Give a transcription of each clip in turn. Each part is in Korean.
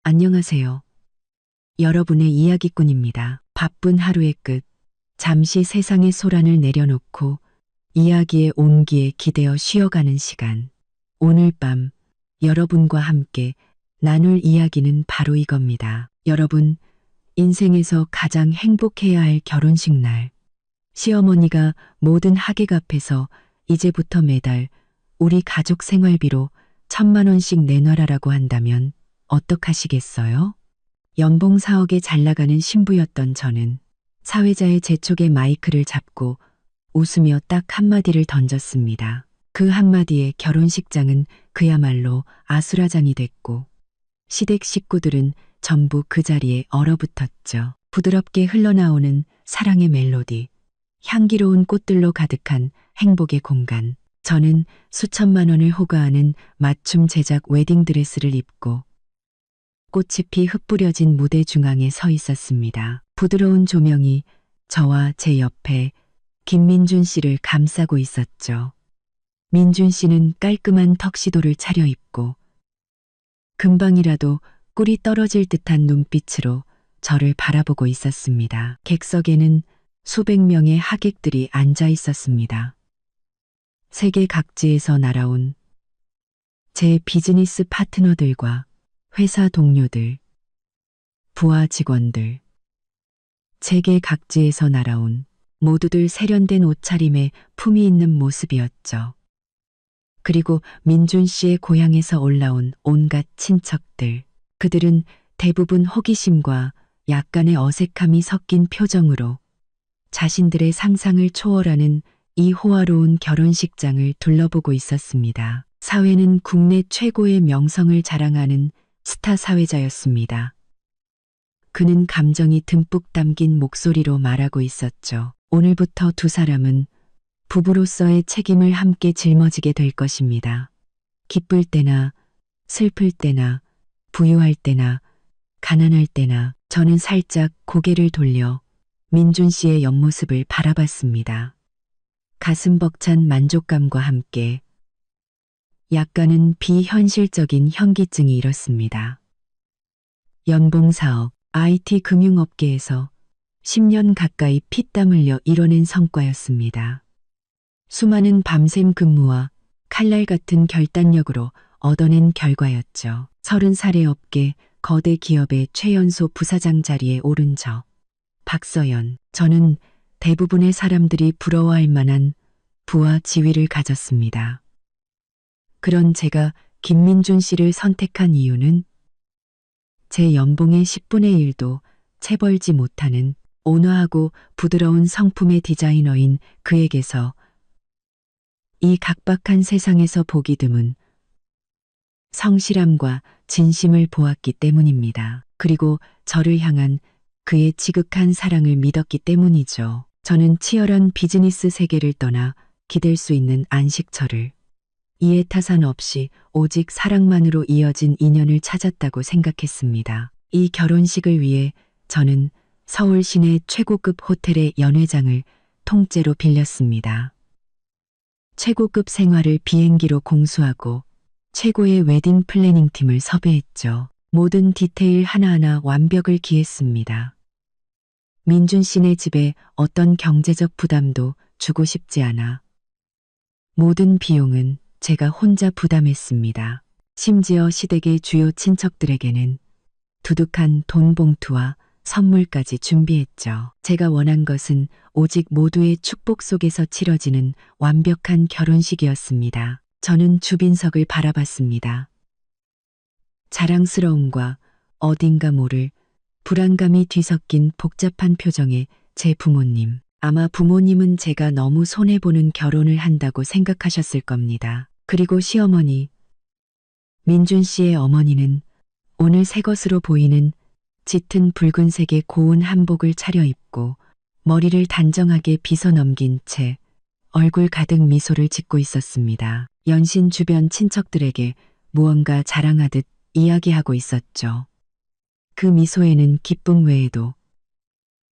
안녕하세요. 여러분의 이야기꾼입니다. 바쁜 하루의 끝, 잠시 세상의 소란을 내려놓고 이야기의 온기에 기대어 쉬어가는 시간. 오늘 밤 여러분과 함께 나눌 이야기는 바로 이겁니다. 여러분, 인생에서 가장 행복해야 할 결혼식 날. 시어머니가 모든 하객 앞에서 이제부터 매달 우리 가족 생활비로 1,000만 원씩 내놔라라고 한다면 어떡하시겠어요? 연봉 4억에 잘 나가는 신부였던 저는 사회자의 재촉에 마이크를 잡고 웃으며 딱 한마디를 던졌습니다. 그 한마디에 결혼식장은 그야말로 아수라장이 됐고 시댁 식구들은 전부 그 자리에 얼어붙었죠. 부드럽게 흘러나오는 사랑의 멜로디, 향기로운 꽃들로 가득한 행복의 공간. 저는 수천만 원을 호가하는 맞춤 제작 웨딩드레스를 입고 꽃이 피 흩뿌려진 무대 중앙에 서 있었습니다. 부드러운 조명이 저와 제 옆에 김민준 씨를 감싸고 있었죠. 민준 씨는 깔끔한 턱시도를 차려입고 금방이라도 꿀이 떨어질 듯한 눈빛으로 저를 바라보고 있었습니다. 객석에는 수백 명의 하객들이 앉아 있었습니다. 세계 각지에서 날아온 제 비즈니스 파트너들과 회사 동료들, 부하 직원들, 세계 각지에서 날아온 모두들 세련된 옷차림에 품위 있는 모습이었죠. 그리고 민준 씨의 고향에서 올라온 온갖 친척들, 그들은 대부분 호기심과 약간의 어색함이 섞인 표정으로 자신들의 상상을 초월하는 이 호화로운 결혼식장을 둘러보고 있었습니다. 사회는 국내 최고의 명성을 자랑하는 스타 사회자였습니다. 그는 감정이 듬뿍 담긴 목소리로 말하고 있었죠. 오늘부터 두 사람은 부부로서의 책임을 함께 짊어지게 될 것입니다. 기쁠 때나 슬플 때나 부유할 때나 가난할 때나. 저는 살짝 고개를 돌려 민준 씨의 옆모습을 바라봤습니다. 가슴 벅찬 만족감과 함께 약간은 비현실적인 현기증이 일었습니다. 연봉 4억, IT 금융업계에서 10년 가까이 피땀 흘려 이뤄낸 성과였습니다. 수많은 밤샘 근무와 칼날 같은 결단력으로 얻어낸 결과였죠. 30살의 업계 거대 기업의 최연소 부사장 자리에 오른 저, 박서연. 저는 대부분의 사람들이 부러워할 만한 부와 지위를 가졌습니다. 그런 제가 김민준 씨를 선택한 이유는 제 연봉의 10분의 1도 채 벌지 못하는 온화하고 부드러운 성품의 디자이너인 그에게서 이 각박한 세상에서 보기 드문 성실함과 진심을 보았기 때문입니다. 그리고 저를 향한 그의 지극한 사랑을 믿었기 때문이죠. 저는 치열한 비즈니스 세계를 떠나 기댈 수 있는 안식처를 이해타산 없이 오직 사랑만으로 이어진 인연을 찾았다고 생각했습니다. 이 결혼식을 위해 저는 서울 시내 최고급 호텔의 연회장을 통째로 빌렸습니다. 최고급 생활을 비행기로 공수하고 최고의 웨딩 플래닝 팀을 섭외했죠. 모든 디테일 하나하나 완벽을 기했습니다. 민준 씨네 집에 어떤 경제적 부담도 주고 싶지 않아 모든 비용은 제가 혼자 부담했습니다. 심지어 시댁의 주요 친척들에게는 두둑한 돈 봉투와 선물까지 준비했죠. 제가 원한 것은 오직 모두의 축복 속에서 치러지는 완벽한 결혼식이었습니다. 저는 주빈석을 바라봤습니다. 자랑스러움과 어딘가 모를 불안감이 뒤섞인 복잡한 표정의 제 부모님. 아마 부모님은 제가 너무 손해보는 결혼을 한다고 생각하셨을 겁니다. 그리고 시어머니, 민준 씨의 어머니는 오늘 새 것으로 보이는 짙은 붉은색의 고운 한복을 차려입고 머리를 단정하게 빗어 넘긴 채 얼굴 가득 미소를 짓고 있었습니다. 연신 주변 친척들에게 무언가 자랑하듯 이야기하고 있었죠. 그 미소에는 기쁨 외에도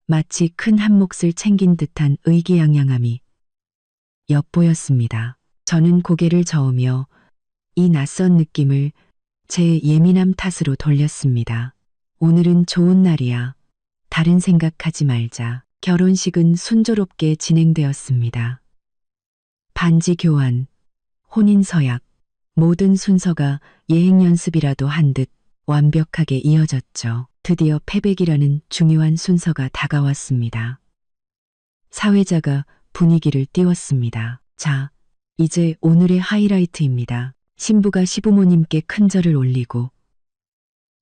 마치 큰 한 몫을 챙긴 듯한 의기양양함이 엿보였습니다. 저는 고개를 저으며 이 낯선 느낌을 제 예민함 탓으로 돌렸습니다. 오늘은 좋은 날이야. 다른 생각하지 말자. 결혼식은 순조롭게 진행되었습니다. 반지 교환, 혼인 서약, 모든 순서가 예행 연습이라도 한 듯 완벽하게 이어졌죠. 드디어 패백이라는 중요한 순서가 다가왔습니다. 사회자가 분위기를 띄웠습니다. 자, 이제 오늘의 하이라이트입니다. 신부가 시부모님께 큰 절을 올리고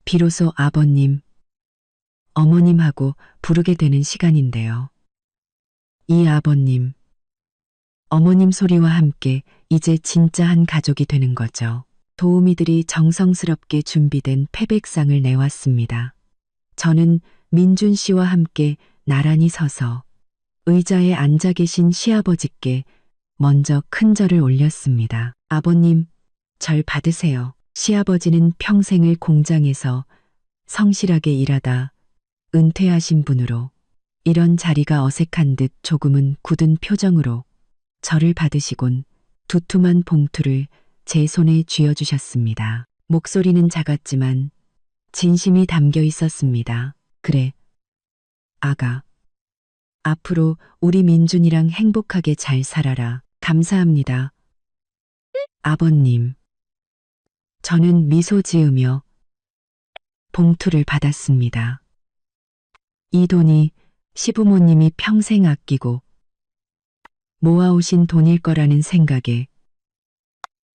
비로소 아버님, 어머님하고 부르게 되는 시간인데요. 이 아버님, 어머님 소리와 함께 이제 진짜 한 가족이 되는 거죠. 도우미들이 정성스럽게 준비된 패백상을 내왔습니다. 저는 민준 씨와 함께 나란히 서서 의자에 앉아 계신 시아버지께 먼저 큰 절을 올렸습니다. 아버님, 절 받으세요. 시아버지는 평생을 공장에서 성실하게 일하다 은퇴하신 분으로 이런 자리가 어색한 듯 조금은 굳은 표정으로 절을 받으시곤 두툼한 봉투를 제 손에 쥐어주셨습니다. 목소리는 작았지만 진심이 담겨 있었습니다. 그래, 아가. 앞으로 우리 민준이랑 행복하게 잘 살아라. 감사합니다. 아버님. 저는 미소 지으며 봉투를 받았습니다. 이 돈이 시부모님이 평생 아끼고 모아오신 돈일 거라는 생각에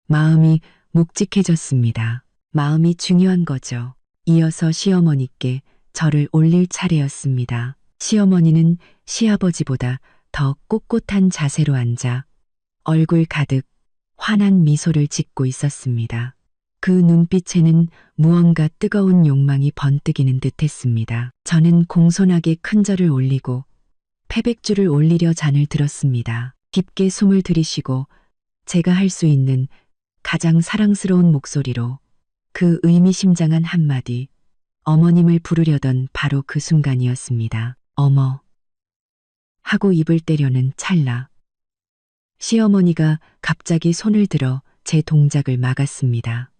마음이 묵직해졌습니다. 마음이 중요한 거죠. 이어서 시어머니께 절을 올릴 차례였습니다. 시어머니는 시아버지보다 더 꼿꼿한 자세로 앉아 얼굴 가득 환한 미소를 짓고 있었습니다. 그 눈빛에는 무언가 뜨거운 욕망이 번뜩이는 듯했습니다. 저는 공손하게 큰 절을 올리고 패백주를 올리려 잔을 들었습니다. 깊게 숨을 들이쉬고 제가 할 수 있는 가장 사랑스러운 목소리로 그 의미심장한 한마디, 어머님을 부르려던 바로 그 순간이었습니다. 어머. 하고 입을 떼려는 찰나. 시어머니가 갑자기 손을 들어 제 동작을 막았습니다.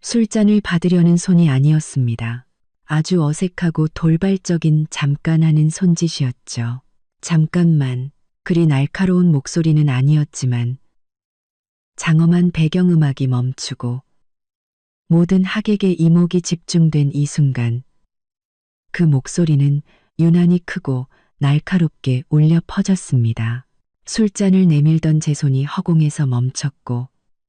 술잔을 받으려는 손이 아니었습니다. 아주 어색하고 돌발적인 잠깐 하는 손짓이었죠. 잠깐만. 그리 날카로운 목소리는 아니었지만 장엄한 배경음악이 멈추고 모든 하객의 이목이 집중된 이 순간 그 목소리는 유난히 크고 날카롭게 울려 퍼졌습니다. 술잔을 내밀던 제 손이 허공에서 멈췄고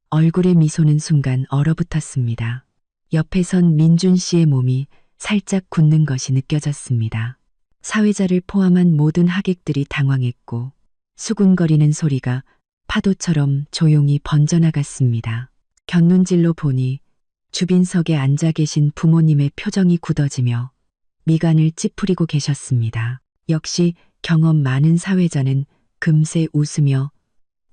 얼굴의 미소는 순간 얼어붙었습니다. 옆에 선 민준 씨의 몸이 살짝 굳는 것이 느껴졌습니다. 사회자를 포함한 모든 하객들이 당황했고 수군거리는 소리가 파도처럼 조용히 번져나갔습니다. 곁눈질로 보니 주빈석에 앉아 계신 부모님의 표정이 굳어지며 미간을 찌푸리고 계셨습니다. 역시 경험 많은 사회자는 금세 웃으며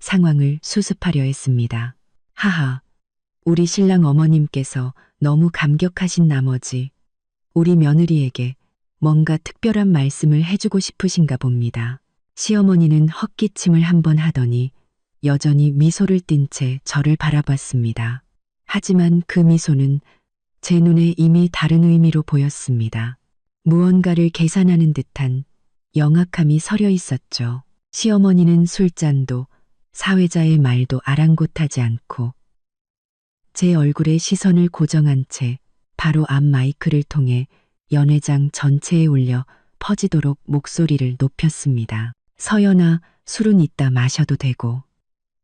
상황을 수습하려 했습니다. 하하, 우리 신랑 어머님께서 너무 감격하신 나머지 우리 며느리에게 뭔가 특별한 말씀을 해주고 싶으신가 봅니다. 시어머니는 헛기침을 한번 하더니 여전히 미소를 띤 채 저를 바라봤습니다. 하지만 그 미소는 제 눈에 이미 다른 의미로 보였습니다. 무언가를 계산하는 듯한 영악함이 서려 있었죠. 시어머니는 술잔도 사회자의 말도 아랑곳하지 않고 제 얼굴에 시선을 고정한 채 바로 앞 마이크를 통해 연회장 전체에 울려 퍼지도록 목소리를 높였습니다. 서연아, 술은 이따 마셔도 되고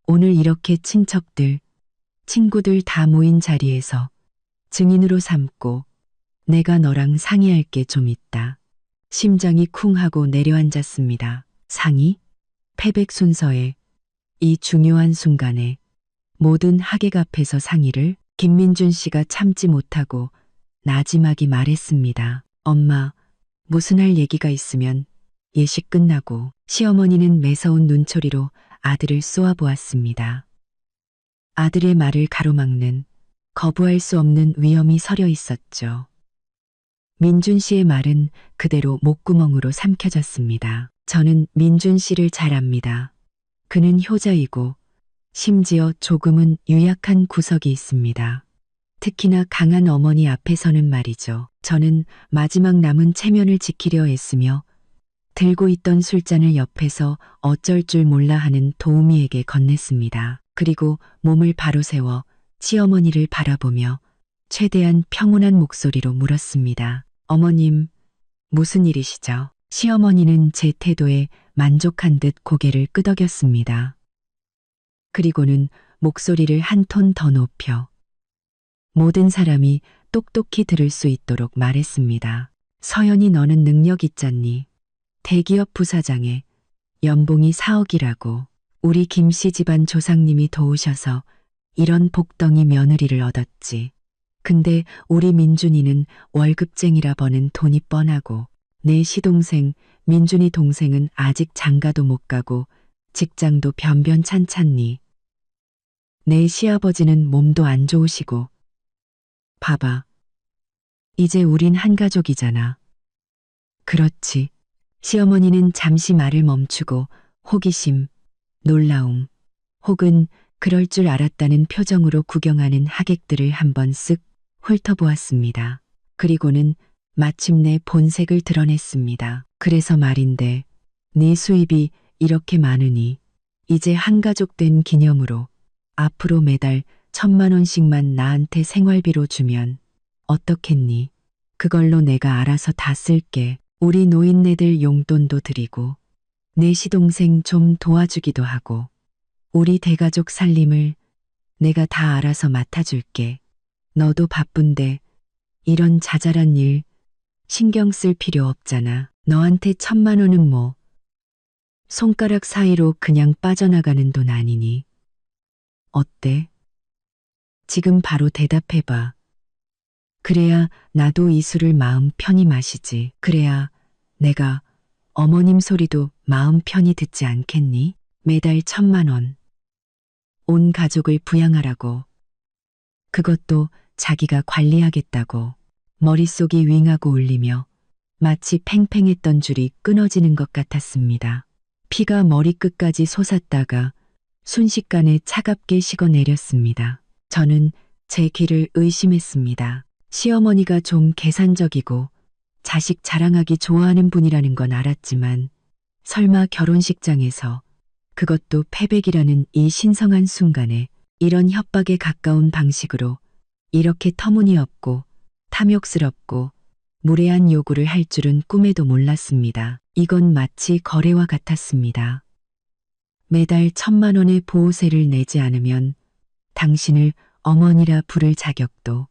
오늘 이렇게 친척들, 친구들 다 모인 자리에서 증인으로 삼고 내가 너랑 상의할 게 좀 있다. 심장이 쿵 하고 내려앉았습니다. 상의? 패백 순서에 이 중요한 순간에 모든 하객 앞에서 상의를 김민준 씨가 참지 못하고 나지막이 말했습니다. 엄마, 무슨 할 얘기가 있으면 예식 끝나고. 시어머니는 매서운 눈초리로 아들을 쏘아보았습니다. 아들의 말을 가로막는 거부할 수 없는 위험이 서려 있었죠. 민준 씨의 말은 그대로 목구멍으로 삼켜졌습니다. 저는 민준 씨를 잘 압니다. 그는 효자이고 심지어 조금은 유약한 구석이 있습니다. 특히나 강한 어머니 앞에서는 말이죠. 저는 마지막 남은 체면을 지키려 애쓰며 들고 있던 술잔을 옆에서 어쩔 줄 몰라 하는 도우미에게 건넸습니다. 그리고 몸을 바로 세워 시어머니를 바라보며 최대한 평온한 목소리로 물었습니다. 어머님, 무슨 일이시죠? 시어머니는 제 태도에 만족한 듯 고개를 끄덕였습니다. 그리고는 목소리를 한 톤 더 높여 모든 사람이 똑똑히 들을 수 있도록 말했습니다. 서연이 너는 능력 있잖니. 대기업 부사장에 연봉이 4억이라고. 우리 김씨 집안 조상님이 도우셔서 이런 복덩이 며느리를 얻었지. 근데 우리 민준이는 월급쟁이라 버는 돈이 뻔하고 내 시동생 민준이 동생은 아직 장가도 못 가고 직장도 변변찮잖니. 내 시아버지는 몸도 안 좋으시고. 봐봐. 이제 우린 한 가족이잖아. 그렇지. 시어머니는 잠시 말을 멈추고 호기심, 놀라움, 혹은 그럴 줄 알았다는 표정으로 구경하는 하객들을 한번 쓱 훑어보았습니다. 그리고는 마침내 본색을 드러냈습니다. 그래서 말인데 네 수입이 이렇게 많으니 이제 한 가족 된 기념으로 앞으로 매달 1,000만 원씩만 나한테 생활비로 주면 어떻겠니? 그걸로 내가 알아서 다 쓸게. 우리 노인네들 용돈도 드리고 내 시동생 좀 도와주기도 하고 우리 대가족 살림을 내가 다 알아서 맡아줄게. 너도 바쁜데 이런 자잘한 일 신경 쓸 필요 없잖아. 너한테 1,000만 원은 뭐 손가락 사이로 그냥 빠져나가는 돈 아니니. 어때? 지금 바로 대답해봐. 그래야 나도 이 술을 마음 편히 마시지. 그래야 내가 어머님 소리도 마음 편히 듣지 않겠니? 매달 1,000만 원. 온 가족을 부양하라고. 그것도 자기가 관리하겠다고. 머릿속이 윙하고 울리며 마치 팽팽했던 줄이 끊어지는 것 같았습니다. 피가 머리끝까지 솟았다가 순식간에 차갑게 식어내렸습니다. 저는 제 귀를 의심했습니다. 시어머니가 좀 계산적이고 자식 자랑하기 좋아하는 분이라는 건 알았지만 설마 결혼식장에서 그것도 패백이라는 이 신성한 순간에 이런 협박에 가까운 방식으로 이렇게 터무니없고 탐욕스럽고 무례한 요구를 할 줄은 꿈에도 몰랐습니다. 이건 마치 거래와 같았습니다. 매달 1,000만 원의 보호세를 내지 않으면 당신을 어머니라 부를 자격도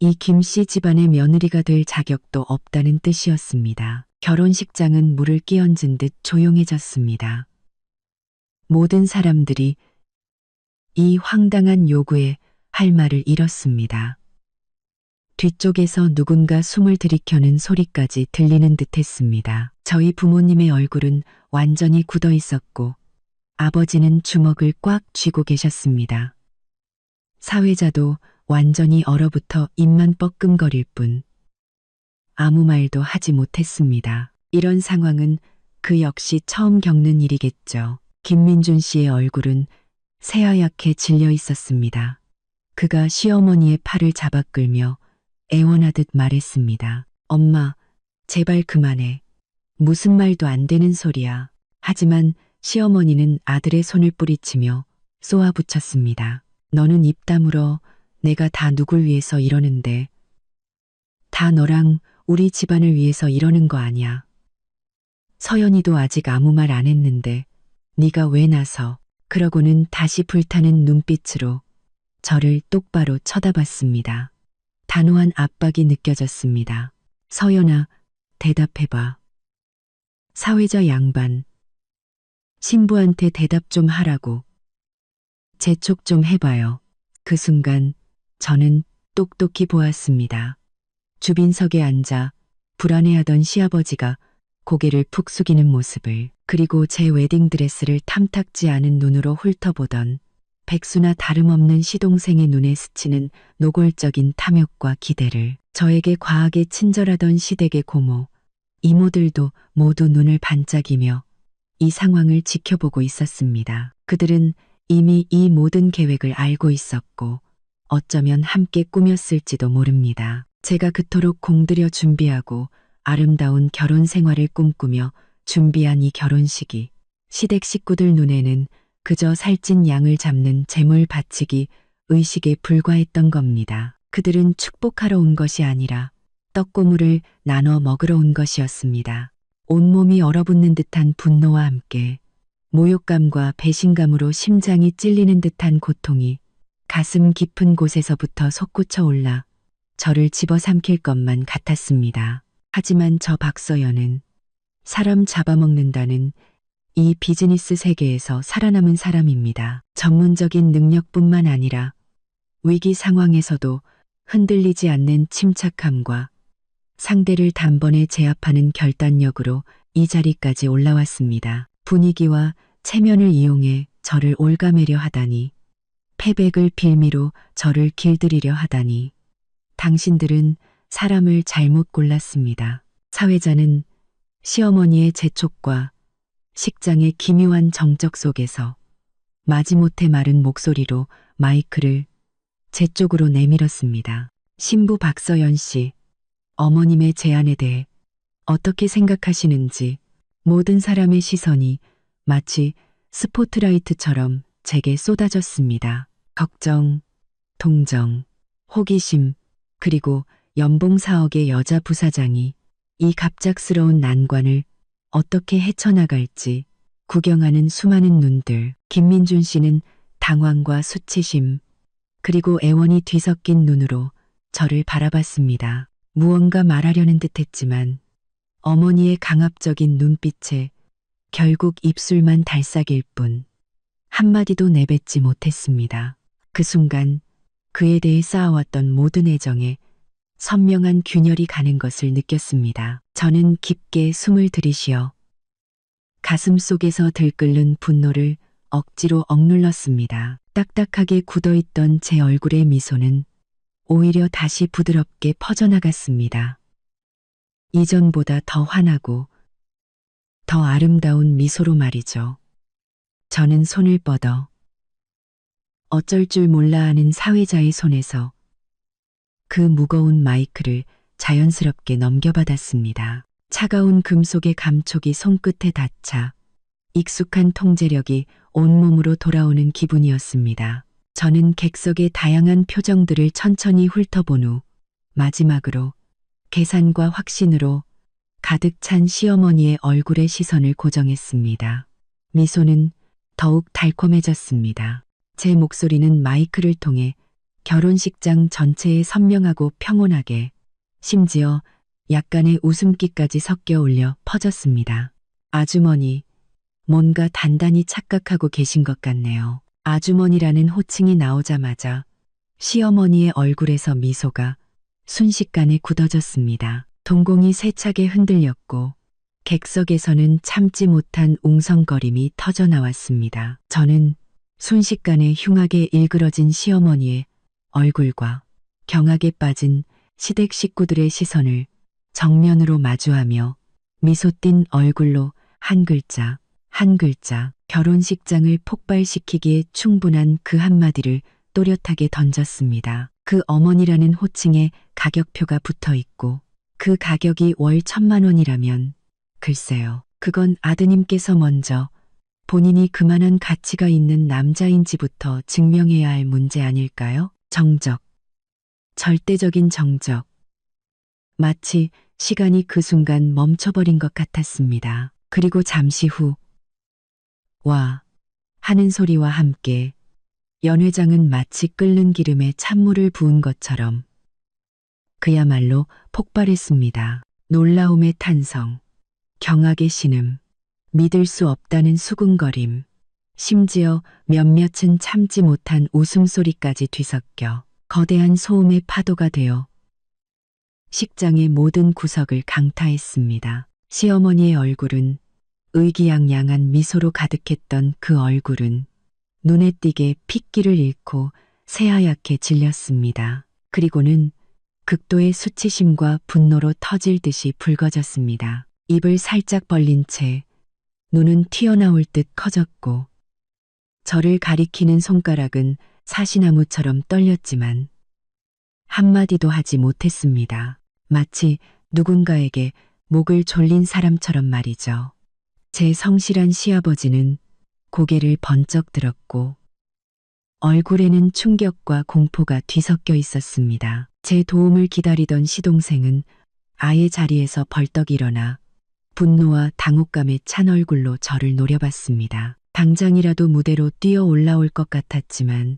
이 김씨 집안의 며느리가 될 자격도 없다는 뜻이었습니다. 결혼식장은 물을 끼얹은 듯 조용해졌습니다. 모든 사람들이 이 황당한 요구에 할 말을 잃었습니다. 뒤쪽에서 누군가 숨을 들이켜는 소리까지 들리는 듯했습니다. 저희 부모님의 얼굴은 완전히 굳어 있었고 아버지는 주먹을 꽉 쥐고 계셨습니다. 사회자도 완전히 얼어붙어 입만 뻐끔거릴 뿐 아무 말도 하지 못했습니다. 이런 상황은 그 역시 처음 겪는 일이겠죠. 김민준 씨의 얼굴은 새하얗게 질려 있었습니다. 그가 시어머니의 팔을 잡아 끌며 애원하듯 말했습니다. 엄마, 제발 그만해. 무슨 말도 안 되는 소리야. 하지만 시어머니는 아들의 손을 뿌리치며 쏘아붙였습니다. 너는 입 다물어. 내가 다 누굴 위해서 이러는데. 다 너랑 우리 집안을 위해서 이러는 거 아니야. 서연이도 아직 아무 말 안 했는데 네가 왜 나서. 그러고는 다시 불타는 눈빛으로 저를 똑바로 쳐다봤습니다. 단호한 압박이 느껴졌습니다. 서연아, 대답해봐. 사회자 양반. 신부한테 대답 좀 하라고. 재촉 좀 해봐요. 그 순간 저는 똑똑히 보았습니다. 주빈석에 앉아 불안해하던 시아버지가 고개를 푹 숙이는 모습을, 그리고 제 웨딩드레스를 탐탁지 않은 눈으로 훑어보던 백수나 다름없는 시동생의 눈에 스치는 노골적인 탐욕과 기대를, 저에게 과하게 친절하던 시댁의 고모, 이모들도 모두 눈을 반짝이며 이 상황을 지켜보고 있었습니다. 그들은 이미 이 모든 계획을 알고 있었고 어쩌면 함께 꾸몄을지도 모릅니다. 제가 그토록 공들여 준비하고 아름다운 결혼 생활을 꿈꾸며 준비한 이 결혼식이 시댁 식구들 눈에는 그저 살찐 양을 잡는 재물 바치기 의식에 불과했던 겁니다. 그들은 축복하러 온 것이 아니라 떡고물을 나눠 먹으러 온 것이었습니다. 온몸이 얼어붙는 듯한 분노와 함께 모욕감과 배신감으로 심장이 찔리는 듯한 고통이 가슴 깊은 곳에서부터 솟구쳐 올라 저를 집어삼킬 것만 같았습니다. 하지만 저 박서연은 사람 잡아먹는다는 이 비즈니스 세계에서 살아남은 사람입니다. 전문적인 능력뿐만 아니라 위기 상황에서도 흔들리지 않는 침착함과 상대를 단번에 제압하는 결단력으로 이 자리까지 올라왔습니다. 분위기와 체면을 이용해 저를 올가매려 하다니, 패백을 빌미로 저를 길들이려 하다니, 당신들은 사람을 잘못 골랐습니다. 사회자는 시어머니의 재촉과 식장의 기묘한 정적 속에서 마지못해 마른 목소리로 마이크를 제 쪽으로 내밀었습니다. 신부 박서연 씨, 어머님의 제안에 대해 어떻게 생각하시는지. 모든 사람의 시선이 마치 스포트라이트처럼 제게 쏟아졌습니다. 걱정, 동정, 호기심, 그리고 연봉 4억의 여자 부사장이 이 갑작스러운 난관을 어떻게 헤쳐나갈지 구경하는 수많은 눈들. 김민준 씨는 당황과 수치심, 그리고 애원이 뒤섞인 눈으로 저를 바라봤습니다. 무언가 말하려는 듯했지만 어머니의 강압적인 눈빛에 결국 입술만 달싹일 뿐 한마디도 내뱉지 못했습니다. 그 순간 그에 대해 쌓아왔던 모든 애정에 선명한 균열이 가는 것을 느꼈습니다. 저는 깊게 숨을 들이쉬어 가슴 속에서 들끓는 분노를 억지로 억눌렀습니다. 딱딱하게 굳어있던 제 얼굴의 미소는 오히려 다시 부드럽게 퍼져나갔습니다. 이전보다 더 환하고 더 아름다운 미소로 말이죠. 저는 손을 뻗어 어쩔 줄 몰라 하는 사회자의 손에서 그 무거운 마이크를 자연스럽게 넘겨받았습니다. 차가운 금속의 감촉이 손끝에 닿자 익숙한 통제력이 온몸으로 돌아오는 기분이었습니다. 저는 객석의 다양한 표정들을 천천히 훑어본 후 마지막으로 계산과 확신으로 가득 찬 시어머니의 얼굴에 시선을 고정했습니다. 미소는 더욱 달콤해졌습니다. 제 목소리는 마이크를 통해 결혼식장 전체에 선명하고 평온하게, 심지어 약간의 웃음기까지 섞여 올려 퍼졌습니다. 아주머니, 뭔가 단단히 착각하고 계신 것 같네요. 아주머니라는 호칭이 나오자마자 시어머니의 얼굴에서 미소가 순식간에 굳어졌습니다. 동공이 세차게 흔들렸고 객석에서는 참지 못한 웅성거림이 터져나왔습니다. 저는 순식간에 흉하게 일그러진 시어머니의 얼굴과 경악에 빠진 시댁 식구들의 시선을 정면으로 마주하며 미소 띤 얼굴로 한 글자, 한 글자, 결혼식장을 폭발시키기에 충분한 그 한마디를 또렷하게 던졌습니다. 그 어머니라는 호칭에 가격표가 붙어 있고 그 가격이 월 1,000만 원이라면 글쎄요. 그건 아드님께서 먼저 본인이 그만한 가치가 있는 남자인지부터 증명해야 할 문제 아닐까요? 정적. 절대적인 정적. 마치 시간이 그 순간 멈춰버린 것 같았습니다. 그리고 잠시 후 와 하는 소리와 함께 연회장은 마치 끓는 기름에 찬물을 부은 것처럼 그야말로 폭발했습니다. 놀라움의 탄성, 경악의 신음, 믿을 수 없다는 수군거림, 심지어 몇몇은 참지 못한 웃음소리까지 뒤섞여 거대한 소음의 파도가 되어 식장의 모든 구석을 강타했습니다. 시어머니의 얼굴은 의기양양한 미소로 가득했던 그 얼굴은 눈에 띄게 핏기를 잃고 새하얗게 질렸습니다. 그리고는 극도의 수치심과 분노로 터질 듯이 붉어졌습니다. 입을 살짝 벌린 채 눈은 튀어나올 듯 커졌고 저를 가리키는 손가락은 사시나무처럼 떨렸지만 한마디도 하지 못했습니다. 마치 누군가에게 목을 졸린 사람처럼 말이죠. 제 성실한 시아버지는 고개를 번쩍 들었고 얼굴에는 충격과 공포가 뒤섞여 있었습니다. 제 도움을 기다리던 시동생은 아예 자리에서 벌떡 일어나 분노와 당혹감에 찬 얼굴로 저를 노려봤습니다. 당장이라도 무대로 뛰어 올라올 것 같았지만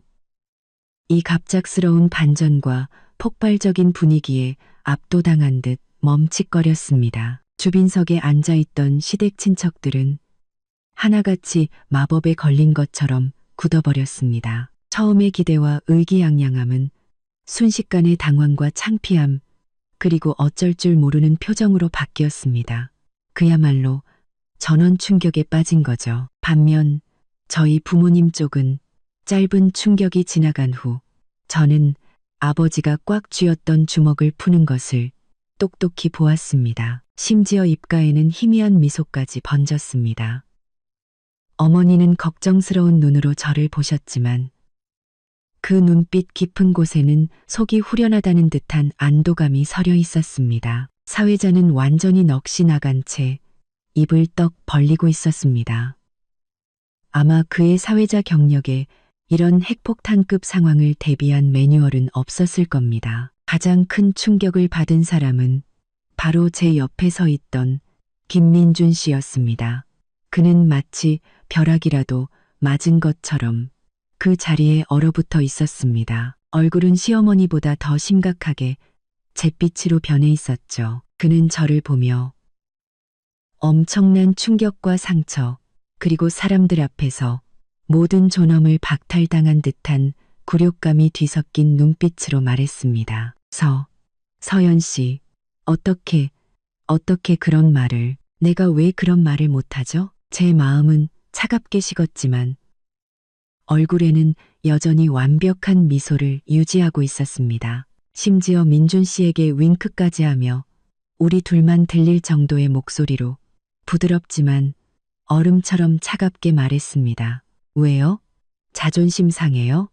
이 갑작스러운 반전과 폭발적인 분위기에 압도당한 듯 멈칫거렸습니다. 주빈석에 앉아있던 시댁 친척들은 하나같이 마법에 걸린 것처럼 굳어버렸습니다. 처음의 기대와 의기양양함은 순식간에 당황과 창피함, 그리고 어쩔 줄 모르는 표정으로 바뀌었습니다. 그야말로 전원 충격에 빠진 거죠. 반면 저희 부모님 쪽은 짧은 충격이 지나간 후 저는 아버지가 꽉 쥐었던 주먹을 푸는 것을 똑똑히 보았습니다. 심지어 입가에는 희미한 미소까지 번졌습니다. 어머니는 걱정스러운 눈으로 저를 보셨지만 그 눈빛 깊은 곳에는 속이 후련하다는 듯한 안도감이 서려 있었습니다. 사회자는 완전히 넋이 나간 채 입을 떡 벌리고 있었습니다. 아마 그의 사회자 경력에 이런 핵폭탄급 상황을 대비한 매뉴얼은 없었을 겁니다. 가장 큰 충격을 받은 사람은 바로 제 옆에 서 있던 김민준 씨였습니다. 그는 마치 벼락이라도 맞은 것처럼 그 자리에 얼어붙어 있었습니다. 얼굴은 시어머니보다 더 심각하게 잿빛으로 변해 있었죠. 그는 저를 보며 엄청난 충격과 상처, 그리고 사람들 앞에서 모든 존엄을 박탈당한 듯한 굴욕감이 뒤섞인 눈빛으로 말했습니다. 서연 씨, 어떻게 그런 말을, 내가 왜 그런 말을 못하죠? 제 마음은 차갑게 식었지만 얼굴에는 여전히 완벽한 미소를 유지하고 있었습니다. 심지어 민준 씨에게 윙크까지 하며 우리 둘만 들릴 정도의 목소리로 부드럽지만 얼음처럼 차갑게 말했습니다. 왜요? 자존심 상해요?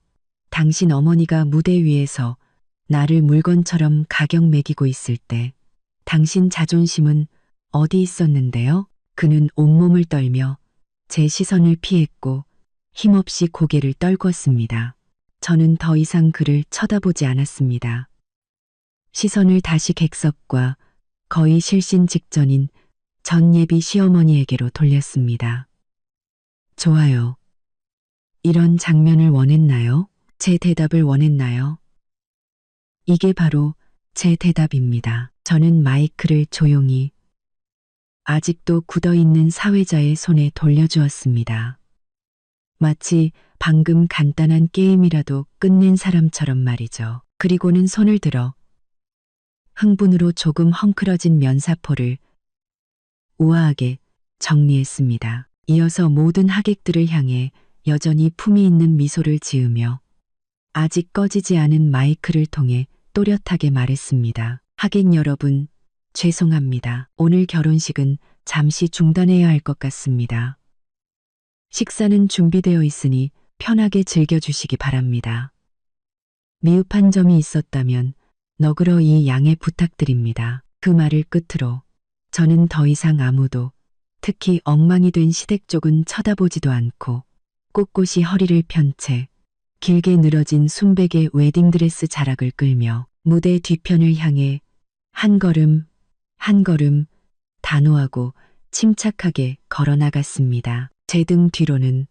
당신 어머니가 무대 위에서 나를 물건처럼 가격 매기고 있을 때 당신 자존심은 어디 있었는데요? 그는 온몸을 떨며 제 시선을 피했고 힘없이 고개를 떨궜습니다. 저는 더 이상 그를 쳐다보지 않았습니다. 시선을 다시 객석과 거의 실신 직전인 전 예비 시어머니에게로 돌렸습니다. 좋아요. 이런 장면을 원했나요? 제 대답을 원했나요? 이게 바로 제 대답입니다. 저는 마이크를 조용히 아직도 굳어있는 사회자의 손에 돌려주었습니다. 마치 방금 간단한 게임이라도 끝낸 사람처럼 말이죠. 그리고는 손을 들어 흥분으로 조금 헝클어진 면사포를 우아하게 정리했습니다. 이어서 모든 하객들을 향해 여전히 품위 있는 미소를 지으며 아직 꺼지지 않은 마이크를 통해 또렷하게 말했습니다. 하객 여러분, 죄송합니다. 오늘 결혼식은 잠시 중단해야 할 것 같습니다. 식사는 준비되어 있으니 편하게 즐겨주시기 바랍니다. 미흡한 점이 있었다면 너그러이 양해 부탁드립니다. 그 말을 끝으로 저는 더 이상 아무도, 특히 엉망이 된 시댁 쪽은 쳐다보지도 않고 꼿꼿이 허리를 편 채 길게 늘어진 순백의 웨딩드레스 자락을 끌며 무대 뒤편을 향해 한 걸음 한 걸음 단호하고 침착하게 걸어나갔습니다. 제 등 뒤로는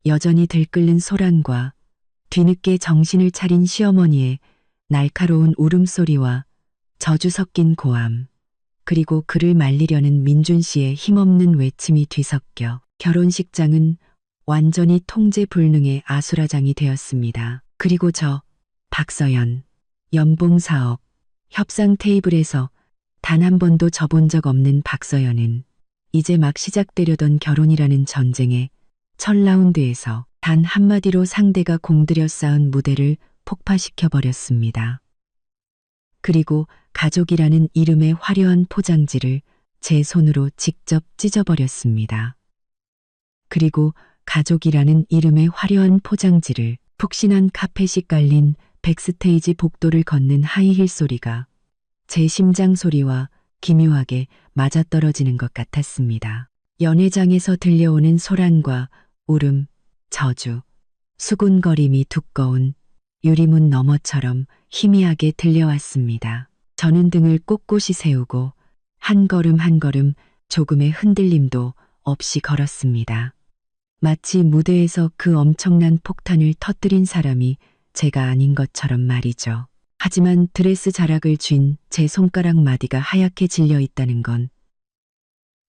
여전히 들끓는 소란과 뒤늦게 정신을 차린 시어머니의 날카로운 울음소리와 저주 섞인 고함, 그리고 그를 말리려는 민준 씨의 힘없는 외침이 뒤섞여 결혼식장은 완전히 통제 불능의 아수라장이 되었습니다. 그리고 박서연, 연봉 4억, 협상 테이블에서 단 한 번도 져본 적 없는 박서연은 이제 막 시작되려던 결혼이라는 전쟁의 첫 라운드에서 단 한마디로 상대가 공들여 쌓은 무대를 폭파시켜버렸습니다. 그리고 가족이라는 이름의 화려한 포장지를 제 손으로 직접 찢어버렸습니다. 그리고 가족이라는 이름의 화려한 포장지를 푹신한 카펫이 깔린 백스테이지 복도를 걷는 하이힐 소리가 제 심장 소리와 기묘하게 맞아떨어지는 것 같았습니다. 연회장에서 들려오는 소란과 울음, 저주, 수군거림이 두꺼운 유리문 너머처럼 희미하게 들려왔습니다. 저는 등을 꼿꼿이 세우고 한 걸음 한 걸음 조금의 흔들림도 없이 걸었습니다. 마치 무대에서 그 엄청난 폭탄을 터뜨린 사람이 제가 아닌 것처럼 말이죠. 하지만 드레스 자락을 쥔 제 손가락 마디가 하얗게 질려 있다는 건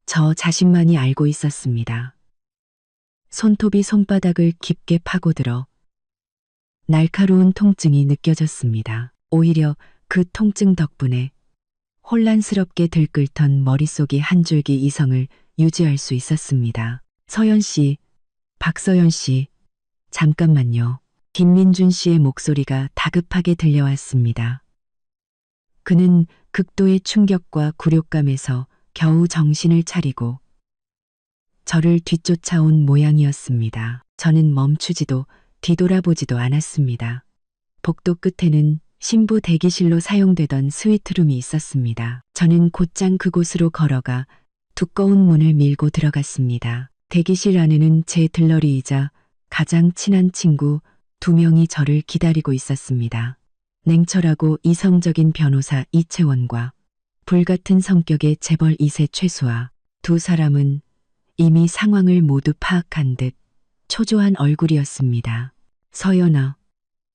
저 자신만이 알고 있었습니다. 손톱이 손바닥을 깊게 파고들어 날카로운 통증이 느껴졌습니다. 오히려 그 통증 덕분에 혼란스럽게 들끓던 머릿속의 한 줄기 이성을 유지할 수 있었습니다. 서연 씨, 박서연 씨, 잠깐만요. 김민준 씨의 목소리가 다급하게 들려왔습니다. 그는 극도의 충격과 굴욕감에서 겨우 정신을 차리고 저를 뒤쫓아온 모양이었습니다. 저는 멈추지도 뒤돌아보지도 않았습니다. 복도 끝에는 신부 대기실로 사용되던 스위트룸이 있었습니다. 저는 곧장 그곳으로 걸어가 두꺼운 문을 밀고 들어갔습니다. 대기실 안에는 제 들러리이자 가장 친한 친구 2명이 저를 기다리고 있었습니다. 냉철하고 이성적인 변호사 이채원과 불같은 성격의 재벌 2세 최수아. 두 사람은 이미 상황을 모두 파악한 듯 초조한 얼굴이었습니다. 서연아,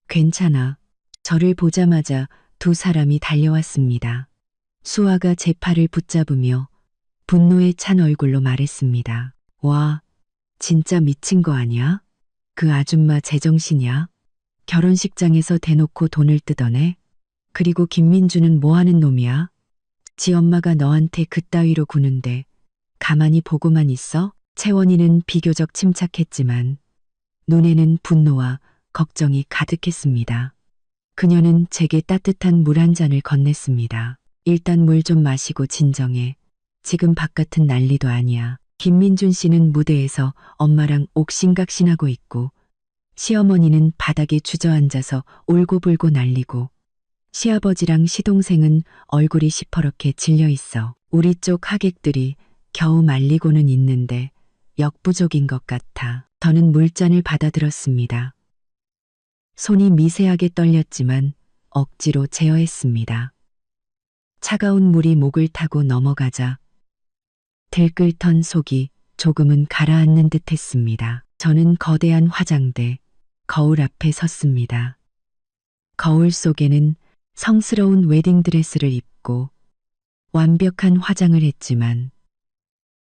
괜찮아. 저를 보자마자 두 사람이 달려왔습니다. 수아가 제 팔을 붙잡으며 분노에 찬 얼굴로 말했습니다. 와, 진짜 미친 거 아니야? 그 아줌마 제정신이야? 결혼식장에서 대놓고 돈을 뜯어내? 그리고 김민주는 뭐 하는 놈이야? 지 엄마가 너한테 그따위로 구는데 가만히 보고만 있어? 채원이는 비교적 침착했지만 눈에는 분노와 걱정이 가득했습니다. 그녀는 제게 따뜻한 물 한 잔을 건넸습니다. 일단 물 좀 마시고 진정해. 지금 바깥은 난리도 아니야. 김민준 씨는 무대에서 엄마랑 옥신각신하고 있고 시어머니는 바닥에 주저앉아서 울고불고 난리고 시아버지랑 시동생은 얼굴이 시퍼렇게 질려 있어. 우리 쪽 하객들이 겨우 말리고는 있는데 역부족인 것 같아. 저는 물잔을 받아들었습니다. 손이 미세하게 떨렸지만 억지로 제어했습니다. 차가운 물이 목을 타고 넘어가자 들끓던 속이 조금은 가라앉는 듯 했습니다. 저는 거대한 화장대, 거울 앞에 섰습니다. 거울 속에는 성스러운 웨딩드레스를 입고 완벽한 화장을 했지만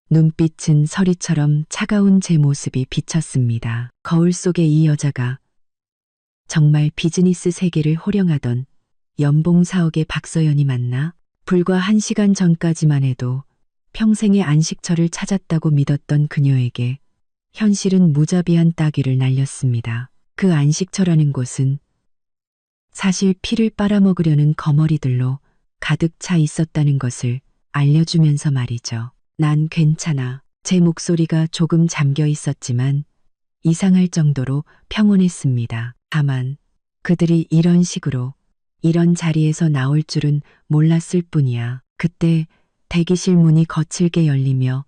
눈빛은 서리처럼 차가운 제 모습이 비쳤습니다. 거울 속의 이 여자가 정말 비즈니스 세계를 호령하던 연봉 4억의 박서연이 맞나? 불과 1시간 전까지만 해도 평생의 안식처를 찾았다고 믿었던 그녀에게 현실은 무자비한 따귀를 날렸습니다. 그 안식처라는 곳은 사실 피를 빨아먹으려는 거머리들로 가득 차 있었다는 것을 알려주면서 말이죠. 난 괜찮아. 제 목소리가 조금 잠겨 있었지만 이상할 정도로 평온했습니다. 다만 그들이 이런 식으로 이런 자리에서 나올 줄은 몰랐을 뿐이야. 그때 대기실 문이 거칠게 열리며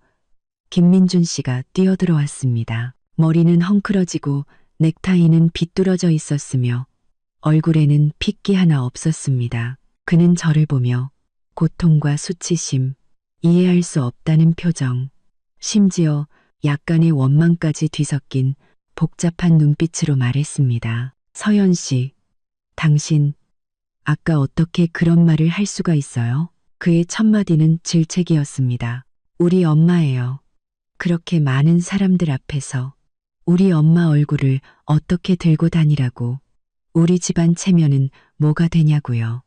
김민준 씨가 뛰어들어왔습니다. 머리는 헝클어지고 넥타이는 비뚤어져 있었으며 얼굴에는 핏기 하나 없었습니다. 그는 저를 보며 고통과 수치심, 이해할 수 없다는 표정, 심지어 약간의 원망까지 뒤섞인 복잡한 눈빛으로 말했습니다. 서연 씨, 당신 아까 어떻게 그런 말을 할 수가 있어요? 그의 첫마디는 질책이었습니다. 우리 엄마예요. 그렇게 많은 사람들 앞에서 우리 엄마 얼굴을 어떻게 들고 다니라고. 우리 집안 체면은 뭐가 되냐고요.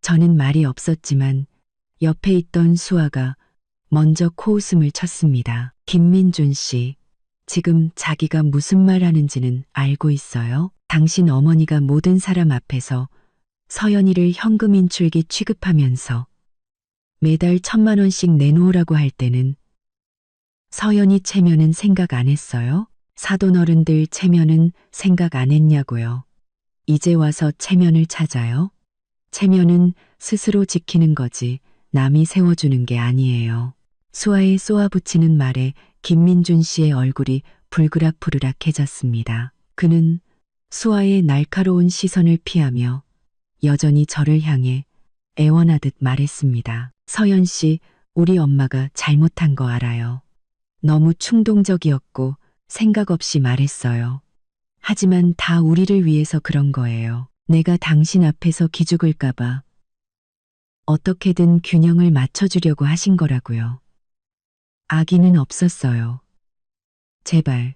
저는 말이 없었지만 옆에 있던 수아가 먼저 코웃음을 쳤습니다. 김민준 씨, 지금 자기가 무슨 말 하는지는 알고 있어요? 당신 어머니가 모든 사람 앞에서 서연이를 현금 인출기 취급하면서 매달 1,000만 원씩 내놓으라고 할 때는 서연이 체면은 생각 안 했어요? 사돈 어른들 체면은 생각 안 했냐고요. 이제 와서 체면을 찾아요? 체면은 스스로 지키는 거지 남이 세워주는 게 아니에요. 수아에 쏘아붙이는 말에 김민준 씨의 얼굴이 불그락부르락해졌습니다. 그는 수아의 날카로운 시선을 피하며 여전히 저를 향해 애원하듯 말했습니다. 서연 씨, 우리 엄마가 잘못한 거 알아요. 너무 충동적이었고 생각 없이 말했어요. 하지만 다 우리를 위해서 그런 거예요. 내가 당신 앞에서 기죽을까봐 어떻게든 균형을 맞춰주려고 하신 거라고요. 악의는 없었어요. 제발.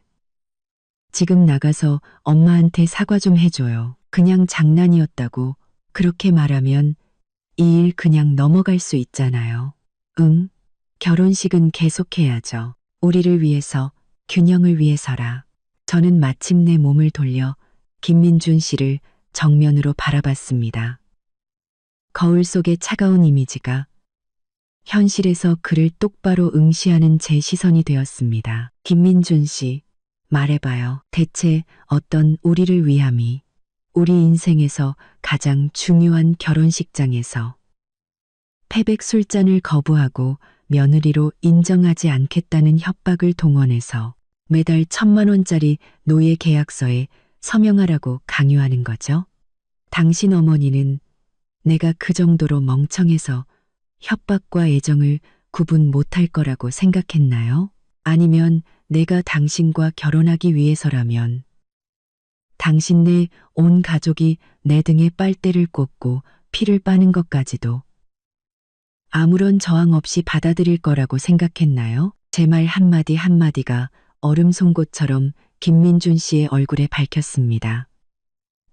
지금 나가서 엄마한테 사과 좀 해줘요. 그냥 장난이었다고 그렇게 말하면 이 일 그냥 넘어갈 수 있잖아요. 응? 결혼식은 계속해야죠. 우리를 위해서, 균형을 위해서라. 저는 마침내 몸을 돌려 김민준 씨를 정면으로 바라봤습니다. 거울 속의 차가운 이미지가 현실에서 그를 똑바로 응시하는 제 시선이 되었습니다. 김민준 씨, 말해봐요. 대체 어떤 우리를 위함이 우리 인생에서 가장 중요한 결혼식장에서 패백 술잔을 거부하고 며느리로 인정하지 않겠다는 협박을 동원해서 매달 1,000만 원짜리 노예 계약서에 서명하라고 강요하는 거죠. 당신 어머니는 내가 그 정도로 멍청해서 협박과 애정을 구분 못할 거라고 생각했나요? 아니면 내가 당신과 결혼하기 위해서라면 당신네 온 가족이 내 등에 빨대를 꽂고 피를 빠는 것까지도 아무런 저항 없이 받아들일 거라고 생각했나요? 제 말 한마디 한마디가 얼음 송곳처럼 김민준 씨의 얼굴에 밝혔습니다.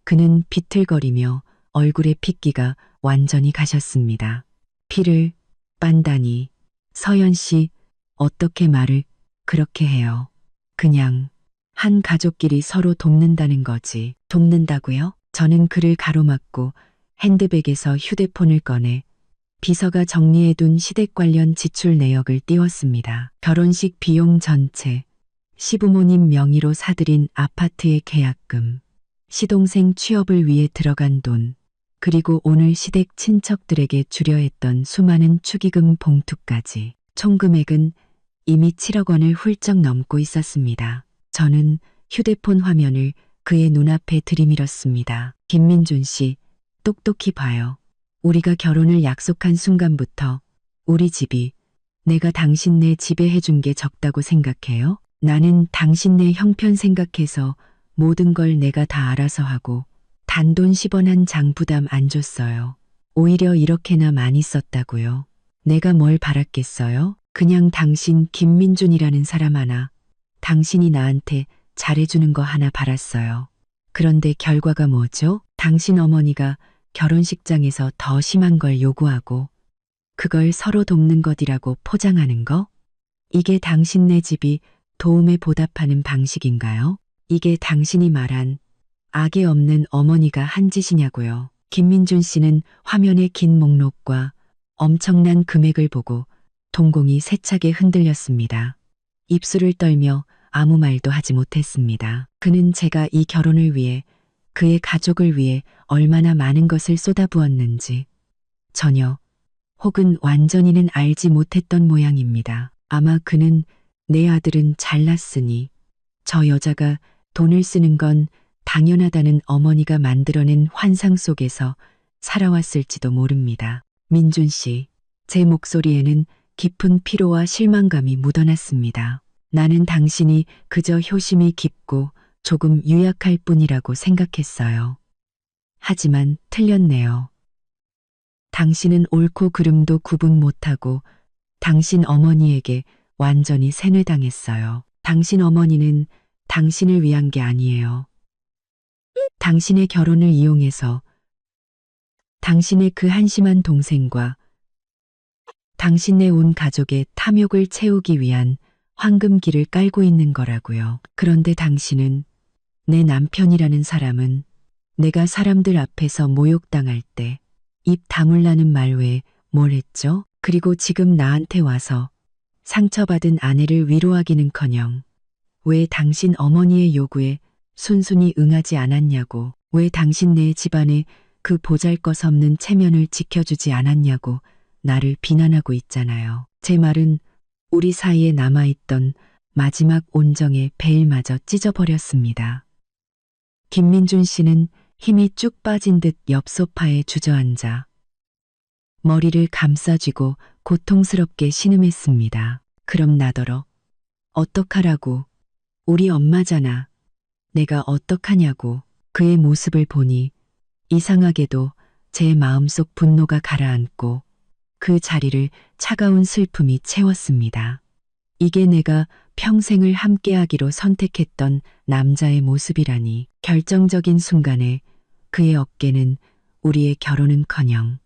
그는 비틀거리며 얼굴의 핏기가 완전히 가셨습니다. 피를 빤다니. 서연 씨, 어떻게 말을 그렇게 해요? 그냥 한 가족끼리 서로 돕는다는 거지. 돕는다고요? 저는 그를 가로막고 핸드백에서 휴대폰을 꺼내 비서가 정리해둔 시댁 관련 지출 내역을 띄웠습니다. 결혼식 비용 전체, 시부모님 명의로 사들인 아파트의 계약금, 시동생 취업을 위해 들어간 돈, 그리고 오늘 시댁 친척들에게 주려 했던 수많은 축의금 봉투까지 총 금액은 이미 7억 원을 훌쩍 넘고 있었습니다. 저는 휴대폰 화면을 그의 눈앞에 들이밀었습니다. 김민준 씨, 똑똑히 봐요. 우리가 결혼을 약속한 순간부터 우리 집이 내가 당신네 집에 해준 게 적다고 생각해요? 나는 당신네 형편 생각해서 모든 걸 내가 다 알아서 하고 단돈 10원 한 장 부담 안 줬어요. 오히려 이렇게나 많이 썼다고요. 내가 뭘 바랐겠어요? 그냥 당신 김민준이라는 사람 하나, 당신이 나한테 잘해주는 거 하나 바랐어요. 그런데 결과가 뭐죠? 당신 어머니가 결혼식장에서 더 심한 걸 요구하고 그걸 서로 돕는 것이라고 포장하는 거? 이게 당신네 집이 도움에 보답하는 방식인가요? 이게 당신이 말한 악의 없는 어머니가 한 짓이냐고요. 김민준 씨는 화면의 긴 목록과 엄청난 금액을 보고 동공이 세차게 흔들렸습니다. 입술을 떨며 아무 말도 하지 못했습니다. 그는 제가 이 결혼을 위해 그의 가족을 위해 얼마나 많은 것을 쏟아부었는지 전혀 혹은 완전히는 알지 못했던 모양입니다. 아마 그는 내 아들은 잘났으니 저 여자가 돈을 쓰는 건 당연하다는 어머니가 만들어낸 환상 속에서 살아왔을지도 모릅니다. 민준 씨, 제 목소리에는 깊은 피로와 실망감이 묻어났습니다. 나는 당신이 그저 효심이 깊고 조금 유약할 뿐이라고 생각했어요. 하지만 틀렸네요. 당신은 옳고 그름도 구분 못하고 당신 어머니에게 완전히 세뇌당했어요. 당신 어머니는 당신을 위한 게 아니에요. 당신의 결혼을 이용해서 당신의 그 한심한 동생과 당신네 온 가족의 탐욕을 채우기 위한 황금기를 깔고 있는 거라고요. 그런데 당신은 내 남편이라는 사람은 내가 사람들 앞에서 모욕당할 때 입 다물라는 말 외에 뭘 했죠? 그리고 지금 나한테 와서 상처받은 아내를 위로하기는커녕 왜 당신 어머니의 요구에 순순히 응하지 않았냐고, 왜 당신네 집안의 그 보잘것없는 체면을 지켜주지 않았냐고 나를 비난하고 있잖아요. 제 말은 우리 사이에 남아있던 마지막 온정의 베일마저 찢어버렸습니다. 김민준 씨는 힘이 쭉 빠진 듯 옆 소파에 주저앉아 머리를 감싸쥐고 고통스럽게 신음했습니다. 그럼 나더러 어떡하라고, 우리 엄마잖아. 내가 어떡하냐고. 그의 모습을 보니 이상하게도 제 마음속 분노가 가라앉고 그 자리를 차가운 슬픔이 채웠습니다. 이게 내가 평생을 함께하기로 선택했던 남자의 모습이라니. 결정적인 순간에 그의 어깨는 우리의 결혼은커녕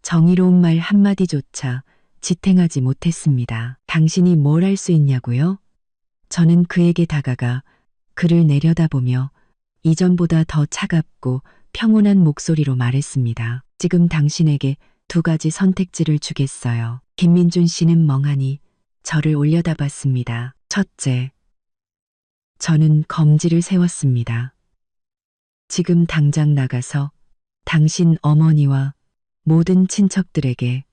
정의로운 말 한마디조차 지탱하지 못했습니다. 당신이 뭘 할 수 있냐고요? 저는 그에게 다가가 그를 내려다보며 이전보다 더 차갑고 평온한 목소리로 말했습니다. 지금 당신에게 두 가지 선택지를 주겠어요. 김민준 씨는 멍하니 저를 올려다봤습니다. 첫째, 저는 검지를 세웠습니다. 지금 당장 나가서 당신 어머니와 모든 친척들에게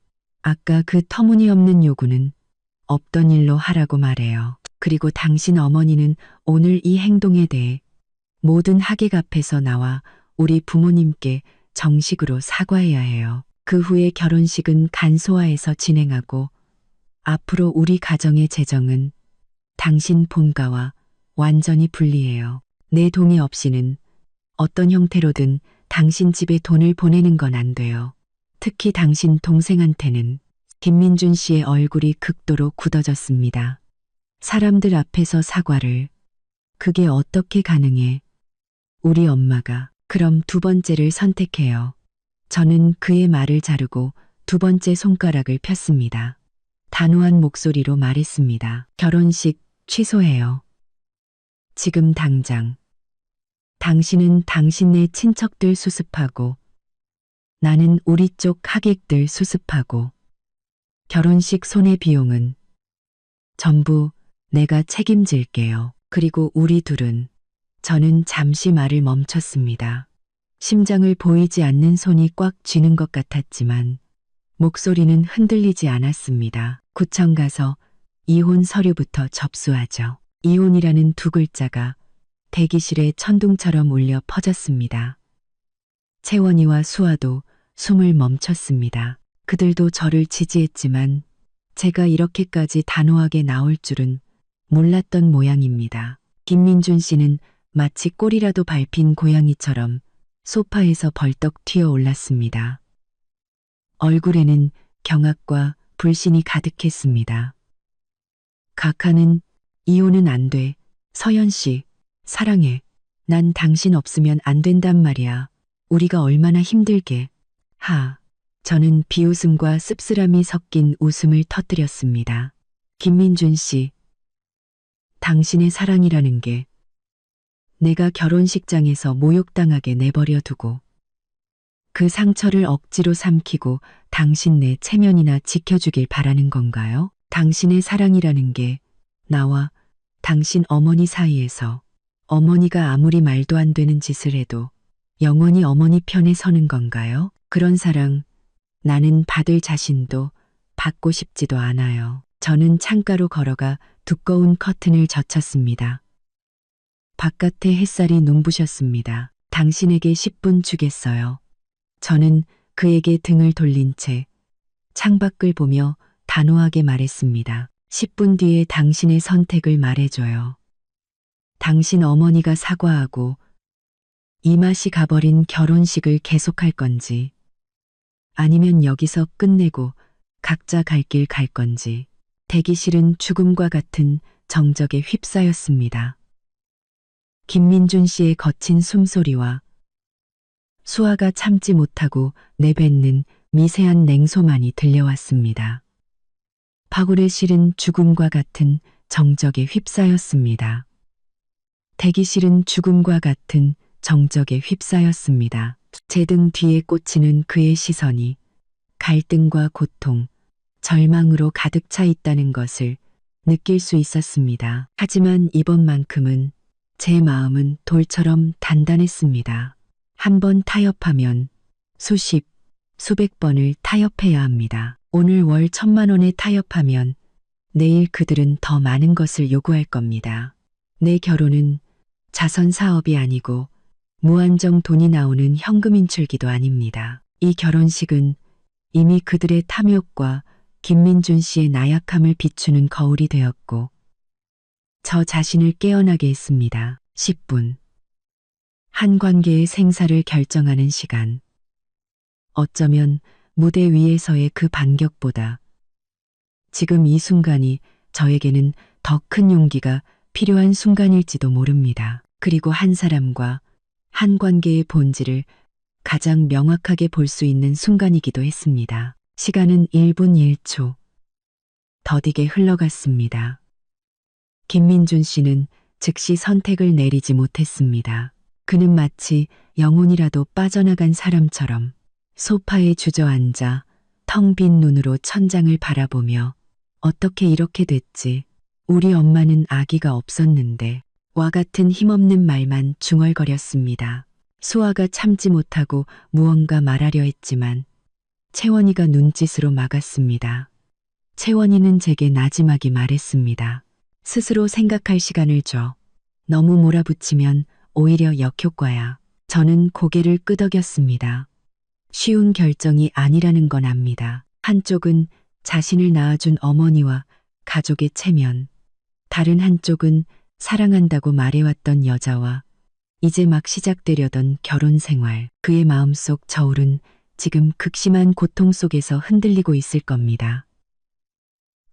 아까 그 터무니없는 요구는 없던 일로 하라고 말해요. 그리고 당신 어머니는 오늘 이 행동에 대해 모든 하객 앞에서 나와 우리 부모님께 정식으로 사과해야 해요. 그 후에 결혼식은 간소화해서 진행하고 앞으로 우리 가정의 재정은 당신 본가와 완전히 분리해요. 내 동의 없이는 어떤 형태로든 당신 집에 돈을 보내는 건 안 돼요. 특히 당신 동생한테는. 김민준 씨의 얼굴이 극도로 굳어졌습니다. 사람들 앞에서 사과를. 그게 어떻게 가능해? 우리 엄마가. 그럼 두 번째를 선택해요. 저는 그의 말을 자르고 두 번째 손가락을 폈습니다. 단호한 목소리로 말했습니다. 결혼식 취소해요. 지금 당장. 당신은 당신네 친척들 수습하고 나는 우리 쪽 하객들 수습하고 결혼식 손해 비용은 전부 내가 책임질게요. 그리고 우리 둘은. 저는 잠시 말을 멈췄습니다. 심장을 보이지 않는 손이 꽉 쥐는 것 같았지만 목소리는 흔들리지 않았습니다. 구청 가서 이혼 서류부터 접수하죠. 이혼이라는 두 글자가 대기실에 천둥처럼 울려 퍼졌습니다. 채원이와 수아도 숨을 멈췄습니다. 그들도 저를 지지했지만 제가 이렇게까지 단호하게 나올 줄은 몰랐던 모양입니다. 김민준 씨는 마치 꼬리라도 밟힌 고양이처럼 소파에서 벌떡 튀어 올랐습니다. 얼굴에는 경악과 불신이 가득했습니다. 각하는 이혼은 안 돼. 서연 씨, 사랑해. 난 당신 없으면 안 된단 말이야. 우리가 얼마나 힘들게. 저는 비웃음과 씁쓸함이 섞인 웃음을 터뜨렸습니다. 김민준 씨, 당신의 사랑이라는 게 내가 결혼식장에서 모욕당하게 내버려 두고 그 상처를 억지로 삼키고 당신 내 체면이나 지켜주길 바라는 건가요? 당신의 사랑이라는 게 나와 당신 어머니 사이에서 어머니가 아무리 말도 안 되는 짓을 해도 영원히 어머니 편에 서는 건가요? 그런 사랑 나는 받을 자신도 받고 싶지도 않아요. 저는 창가로 걸어가 두꺼운 커튼을 젖혔습니다. 바깥에 햇살이 눈부셨습니다. 당신에게 10분 주겠어요. 저는 그에게 등을 돌린 채 창밖을 보며 단호하게 말했습니다. 10분 뒤에 당신의 선택을 말해줘요. 당신 어머니가 사과하고 이 맛이 가버린 결혼식을 계속할 건지 아니면 여기서 끝내고 각자 갈 길 갈 건지. 대기실은 죽음과 같은 정적에 휩싸였습니다. 김민준 씨의 거친 숨소리와 수아가 참지 못하고 내뱉는 미세한 냉소만이 들려왔습니다. 파굴의 실은 죽음과 같은 정적에 휩싸였습니다. 대기실은 죽음과 같은 정적에 휩싸였습니다. 제 등 뒤에 꽂히는 그의 시선이 갈등과 고통, 절망으로 가득 차 있다는 것을 느낄 수 있었습니다. 하지만 이번만큼은 제 마음은 돌처럼 단단했습니다. 한 번 타협하면 수십, 수백 번을 타협해야 합니다. 오늘 월 1,000만 원에 타협하면 내일 그들은 더 많은 것을 요구할 겁니다. 내 결혼은 자선 사업이 아니고 무한정 돈이 나오는 현금 인출기도 아닙니다. 이 결혼식은 이미 그들의 탐욕과 김민준 씨의 나약함을 비추는 거울이 되었고 저 자신을 깨어나게 했습니다. 10분. 한 관계의 생사를 결정하는 시간. 어쩌면 무대 위에서의 그 반격보다 지금 이 순간이 저에게는 더 큰 용기가 필요한 순간일지도 모릅니다. 그리고 한 사람과 한 관계의 본질을 가장 명확하게 볼 수 있는 순간이기도 했습니다. 시간은 1분 1초 더디게 흘러갔습니다. 김민준 씨는 즉시 선택을 내리지 못했습니다. 그는 마치 영혼이라도 빠져나간 사람처럼 소파에 주저앉아 텅 빈 눈으로 천장을 바라보며 어떻게 이렇게 됐지? 우리 엄마는 아기가 없었는데 와 같은 힘없는 말만 중얼거렸습니다. 수아가 참지 못하고 무언가 말하려 했지만 채원이가 눈짓으로 막았습니다. 채원이는 제게 나지막이 말했습니다. 스스로 생각할 시간을 줘. 너무 몰아붙이면 오히려 역효과야. 저는 고개를 끄덕였습니다. 쉬운 결정이 아니라는 건 압니다. 한쪽은 자신을 낳아준 어머니와 가족의 체면, 다른 한쪽은 사랑한다고 말해왔던 여자와 이제 막 시작되려던 결혼 생활. 그의 마음속 저울은 지금 극심한 고통 속에서 흔들리고 있을 겁니다.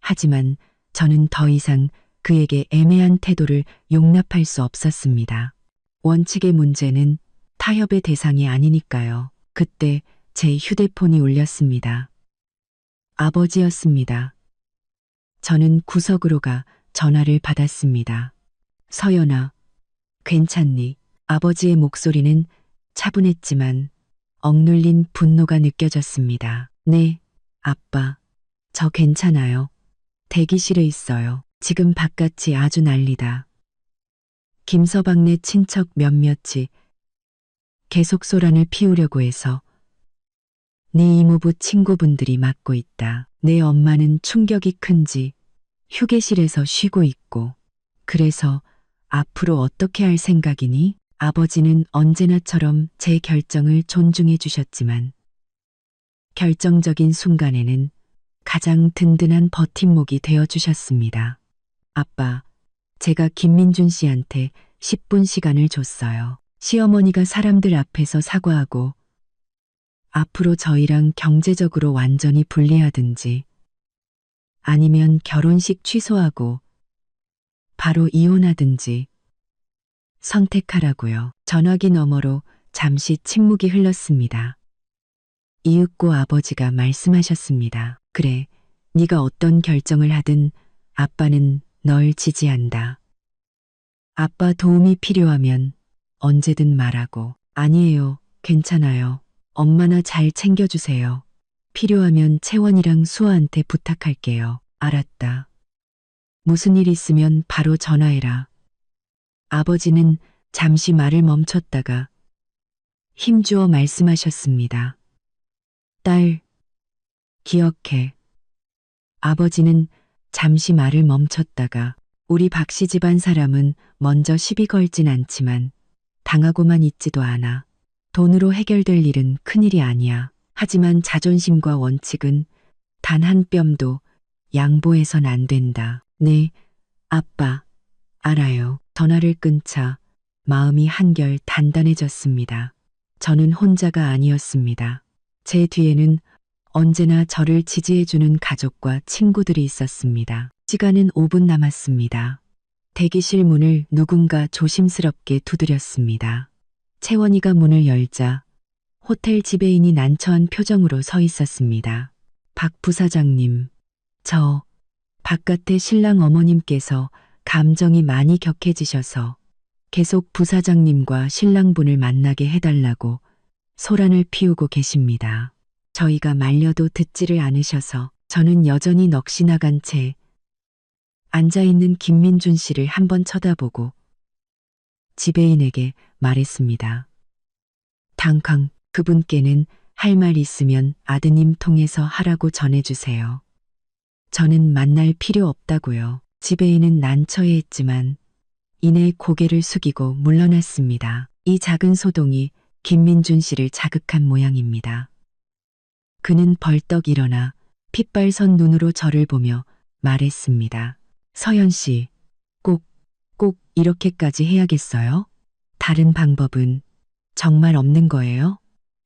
하지만 저는 더 이상 그에게 애매한 태도를 용납할 수 없었습니다. 원칙의 문제는 타협의 대상이 아니니까요. 그때 제 휴대폰이 울렸습니다. 아버지였습니다. 저는 구석으로 가 전화를 받았습니다. 서연아, 괜찮니? 아버지의 목소리는 차분했지만 억눌린 분노가 느껴졌습니다. 네, 아빠. 저 괜찮아요. 대기실에 있어요. 지금 바깥이 아주 난리다. 김서방네 친척 몇몇이 계속 소란을 피우려고 해서 네 이모부 친구분들이 맡고 있다. 내 엄마는 충격이 큰지 휴게실에서 쉬고 있고 그래서 앞으로 어떻게 할 생각이니? 아버지는 언제나처럼 제 결정을 존중해 주셨지만 결정적인 순간에는 가장 든든한 버팀목이 되어 주셨습니다. 아빠, 제가 김민준 씨한테 10분 시간을 줬어요. 시어머니가 사람들 앞에서 사과하고 앞으로 저희랑 경제적으로 완전히 분리하든지 아니면 결혼식 취소하고 바로 이혼하든지 선택하라고요. 전화기 너머로 잠시 침묵이 흘렀습니다. 이윽고 아버지가 말씀하셨습니다. 그래, 네가 어떤 결정을 하든 아빠는 널 지지한다. 아빠 도움이 필요하면 언제든 말하고. 아니에요, 괜찮아요. 엄마나 잘 챙겨주세요. 필요하면 채원이랑 수아한테 부탁할게요. 알았다. 무슨 일 있으면 바로 전화해라. 아버지는 잠시 말을 멈췄다가 힘주어 말씀하셨습니다. 딸, 기억해. 아버지는 잠시 말을 멈췄다가 우리 박씨 집안 사람은 먼저 시비 걸진 않지만 당하고만 있지도 않아. 돈으로 해결될 일은 큰일이 아니야. 하지만 자존심과 원칙은 단 한 뼘도 양보해선 안 된다. 네, 아빠, 알아요. 전화를 끊자 마음이 한결 단단해졌습니다. 저는 혼자가 아니었습니다. 제 뒤에는 언제나 저를 지지해주는 가족과 친구들이 있었습니다. 시간은 5분 남았습니다. 대기실 문을 누군가 조심스럽게 두드렸습니다. 채원이가 문을 열자 호텔 지배인이 난처한 표정으로 서 있었습니다. 박 부사장님, 저 바깥에 신랑 어머님께서 감정이 많이 격해지셔서 계속 부사장님과 신랑분을 만나게 해달라고 소란을 피우고 계십니다. 저희가 말려도 듣지를 않으셔서 저는 여전히 넋이 나간 채 앉아있는 김민준 씨를 한번 쳐다보고 지배인에게 말했습니다. 당강 그분께는 할 말 있으면 아드님 통해서 하라고 전해주세요. 저는 만날 필요 없다고요. 지배인은 난처해했지만 이내 고개를 숙이고 물러났습니다. 이 작은 소동이 김민준 씨를 자극한 모양입니다. 그는 벌떡 일어나 핏발선 눈으로 저를 보며 말했습니다. 서연 씨, 꼭 이렇게까지 해야겠어요? 다른 방법은 정말 없는 거예요?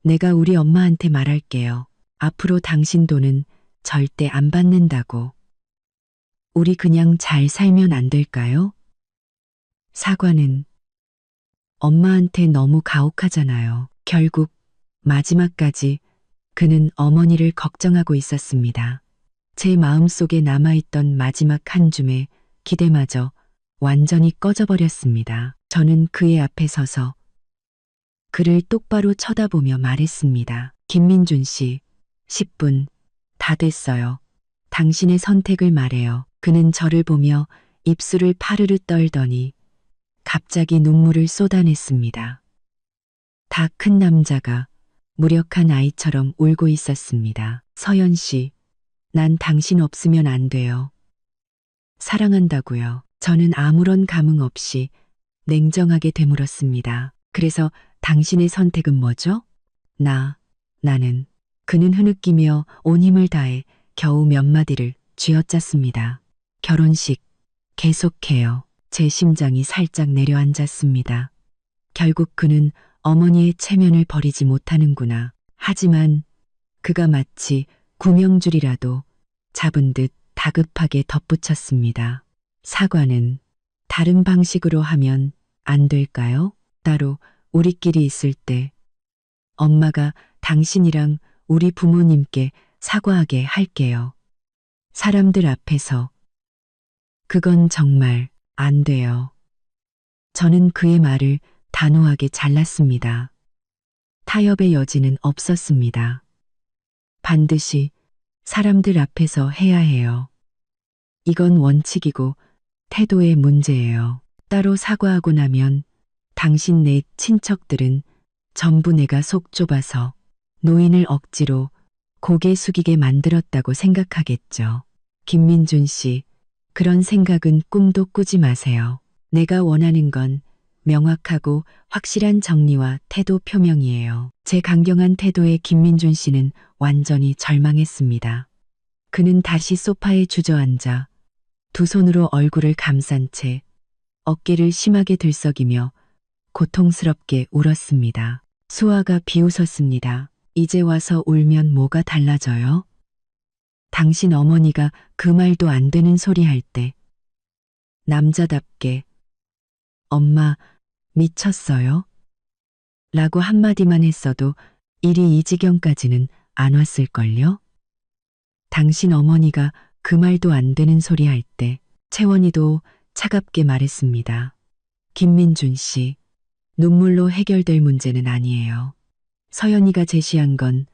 내가 우리 엄마한테 말할게요. 앞으로 당신 돈은 절대 안 받는다고. 우리 그냥 잘 살면 안 될까요? 사과는 엄마한테 너무 가혹하잖아요. 결국 마지막까지 그는 어머니를 걱정하고 있었습니다. 제 마음속에 남아있던 마지막 한 줌의 기대마저 완전히 꺼져버렸습니다. 저는 그의 앞에 서서 그를 똑바로 쳐다보며 말했습니다. 김민준 씨, 10분 다 됐어요. 당신의 선택을 말해요. 그는 저를 보며 입술을 파르르 떨더니 갑자기 눈물을 쏟아냈습니다. 다 큰 남자가 무력한 아이처럼 울고 있었습니다. 서연 씨, 난 당신 없으면 안 돼요. 사랑한다고요. 저는 아무런 감흥 없이 냉정하게 되물었습니다. 그래서 당신의 선택은 뭐죠? 나는. 그는 흐느끼며 온 힘을 다해 겨우 몇 마디를 쥐어짰습니다. 결혼식 계속해요. 제 심장이 살짝 내려앉았습니다. 결국 그는 어머니의 체면을 버리지 못하는구나. 하지만 그가 마치 구명줄이라도 잡은 듯 다급하게 덧붙였습니다. 사과는 다른 방식으로 하면 안 될까요? 따로 우리끼리 있을 때 엄마가 당신이랑 우리 부모님께 사과하게 할게요. 사람들 앞에서. 그건 정말 안 돼요. 저는 그의 말을 단호하게 잘랐습니다. 타협의 여지는 없었습니다. 반드시 사람들 앞에서 해야 해요. 이건 원칙이고 태도의 문제예요. 따로 사과하고 나면 당신 내 친척들은 전부 내가 속 좁아서 노인을 억지로 고개 숙이게 만들었다고 생각하겠죠. 김민준 씨, 그런 생각은 꿈도 꾸지 마세요. 내가 원하는 건 명확하고 확실한 정리와 태도 표명이에요. 제 강경한 태도에 김민준 씨는 완전히 절망했습니다. 그는 다시 소파에 주저앉아 두 손으로 얼굴을 감싼 채 어깨를 심하게 들썩이며 고통스럽게 울었습니다. 수아가 비웃었습니다. 이제 와서 울면 뭐가 달라져요? 당신 어머니가 그 말도 안 되는 소리 할 때 남자답게 엄마 미쳤어요? 라고 한마디만 했어도 일이 이 지경까지는 안 왔을걸요? 당신 어머니가 그 말도 안 되는 소리 할 때 채원이도 차갑게 말했습니다. 김민준 씨, 눈물로 해결될 문제는 아니에요. 서연이가 제시한 건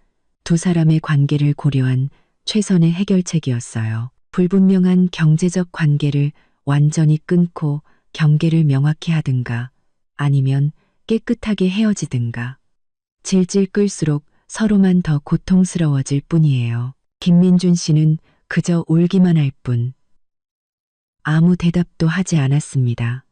두 사람의 관계를 고려한 최선의 해결책이었어요. 불분명한 경제적 관계를 완전히 끊고 경계를 명확히 하든가 아니면 깨끗하게 헤어지든가. 질질 끌수록 서로만 더 고통스러워질 뿐이에요. 김민준 씨는 그저 울기만 할 뿐 아무 대답도 하지 않았습니다.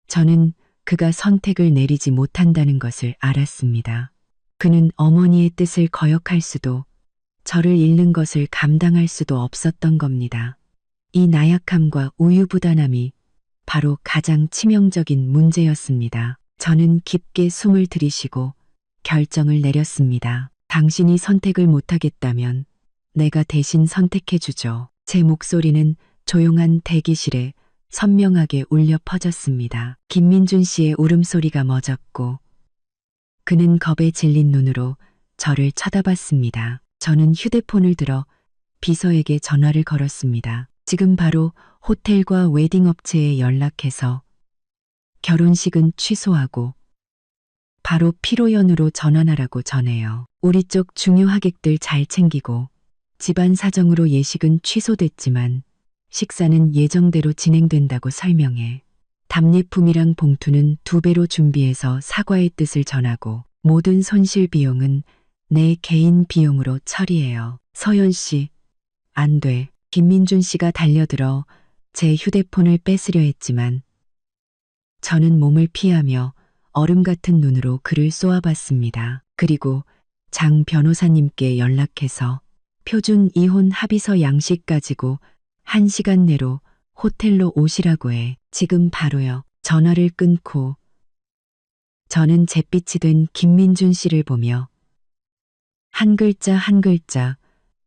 저는 그가 선택을 내리지 못한다는 것을 알았습니다. 그는 어머니의 뜻을 거역할 수도 저를 잃는 것을 감당할 수도 없었던 겁니다. 이 나약함과 우유부단함이 바로 가장 치명적인 문제였습니다. 저는 깊게 숨을 들이쉬고 결정을 내렸습니다. 당신이 선택을 못하겠다면 내가 대신 선택해주죠. 제 목소리는 조용한 대기실에 선명하게 울려 퍼졌습니다. 김민준 씨의 울음소리가 멎었고 그는 겁에 질린 눈으로 저를 쳐다봤습니다. 저는 휴대폰을 들어 비서에게 전화를 걸었습니다. 지금 바로 호텔과 웨딩업체에 연락해서 결혼식은 취소하고 바로 피로연으로 전환하라고 전해요. 우리 쪽 중요 하객들 잘 챙기고 집안 사정으로 예식은 취소됐지만 식사는 예정대로 진행된다고 설명해. 답례품이랑 봉투는 2배로 준비해서 사과의 뜻을 전하고 모든 손실 비용은 내 개인 비용으로 처리해요. 서연 씨, 안 돼. 김민준 씨가 달려들어 제 휴대폰을 뺏으려 했지만 저는 몸을 피하며 얼음 같은 눈으로 그를 쏘아봤습니다. 그리고 장 변호사님께 연락해서 표준 이혼 합의서 양식 가지고 1시간 내로 호텔로 오시라고 해. 지금 바로요. 전화를 끊고 저는 잿빛이 된 김민준 씨를 보며 한 글자 한 글자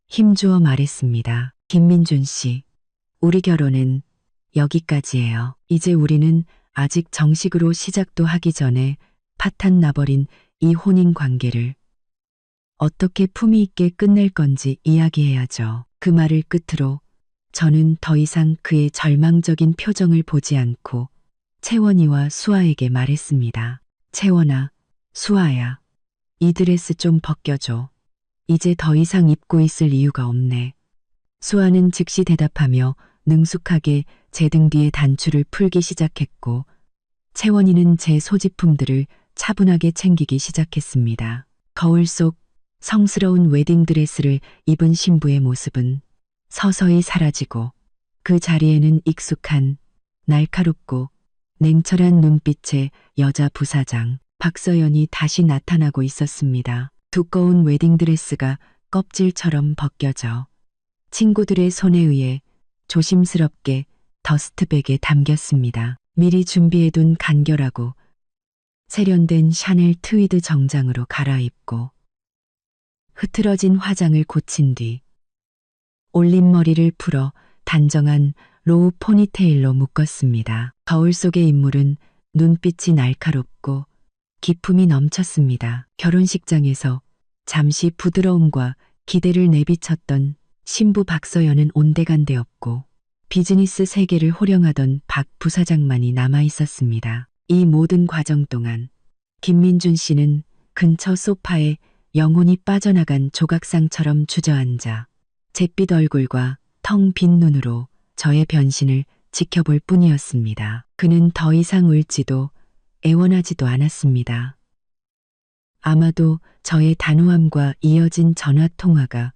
힘주어 말했습니다. 김민준 씨, 우리 결혼은 여기까지예요. 이제 우리는 아직 정식으로 시작도 하기 전에 파탄 나버린 이 혼인 관계를 어떻게 품위 있게 끝낼 건지 이야기해야죠. 그 말을 끝으로 저는 더 이상 그의 절망적인 표정을 보지 않고 채원이와 수아에게 말했습니다. 채원아, 수아야, 이 드레스 좀 벗겨줘. 이제 더 이상 입고 있을 이유가 없네. 수아는 즉시 대답하며 능숙하게 제 등 뒤에 단추를 풀기 시작했고 채원이는 제 소지품들을 차분하게 챙기기 시작했습니다. 거울 속 성스러운 웨딩드레스를 입은 신부의 모습은 서서히 사라지고 그 자리에는 익숙한 날카롭고 냉철한 눈빛의 여자 부사장 박서연이 다시 나타나고 있었습니다. 두꺼운 웨딩드레스가 껍질처럼 벗겨져 친구들의 손에 의해 조심스럽게 더스트백에 담겼습니다. 미리 준비해둔 간결하고 세련된 샤넬 트위드 정장으로 갈아입고 흐트러진 화장을 고친 뒤 올린 머리를 풀어 단정한 로우 포니테일로 묶었습니다. 거울 속의 인물은 눈빛이 날카롭고 기품이 넘쳤습니다. 결혼식장에서 잠시 부드러움과 기대를 내비쳤던 신부 박서연은 온데간데없고 비즈니스 세계를 호령하던 박 부사장만이 남아 있었습니다. 이 모든 과정 동안 김민준 씨는 근처 소파에 영혼이 빠져나간 조각상처럼 주저앉아 잿빛 얼굴과 텅 빈 눈으로 저의 변신을 지켜볼 뿐이었습니다. 그는 더 이상 울지도 애원하지도 않았습니다. 아마도 저의 단호함과 이어진 전화 통화가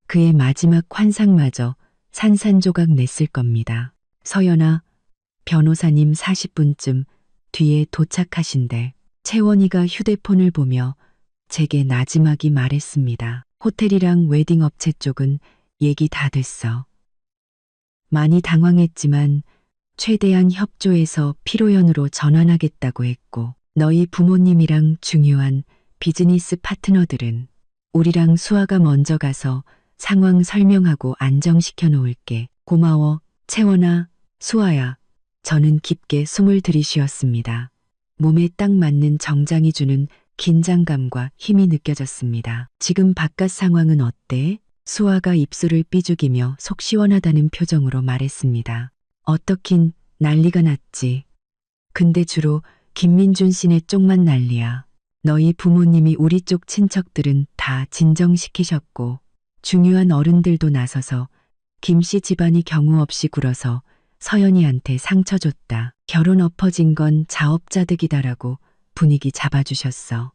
그의 마지막 환상마저 산산조각 냈을 겁니다. 서연아, 변호사님 40분쯤 뒤에 도착하신대. 채원이가 휴대폰을 보며 제게 나지막이 말했습니다. 호텔이랑 웨딩 업체 쪽은 얘기 다 됐어. 많이 당황했지만 최대한 협조해서 피로연으로 전환하겠다고 했고 너희 부모님이랑 중요한 비즈니스 파트너들은 우리랑 수아가 먼저 가서 상황 설명하고 안정시켜 놓을게. 고마워, 채원아, 수아야. 저는 깊게 숨을 들이쉬었습니다. 몸에 딱 맞는 정장이 주는 긴장감과 힘이 느껴졌습니다. 지금 바깥 상황은 어때? 수아가 입술을 삐죽이며 속 시원하다는 표정으로 말했습니다. 어떻긴 난리가 났지. 근데 주로 김민준 씨네 쪽만 난리야. 너희 부모님이 우리 쪽 친척들은 다 진정시키셨고 중요한 어른들도 나서서 김씨 집안이 경우 없이 굴어서 서연이한테 상처 줬다. 결혼 엎어진 건 자업자득이다라고 분위기 잡아주셨어.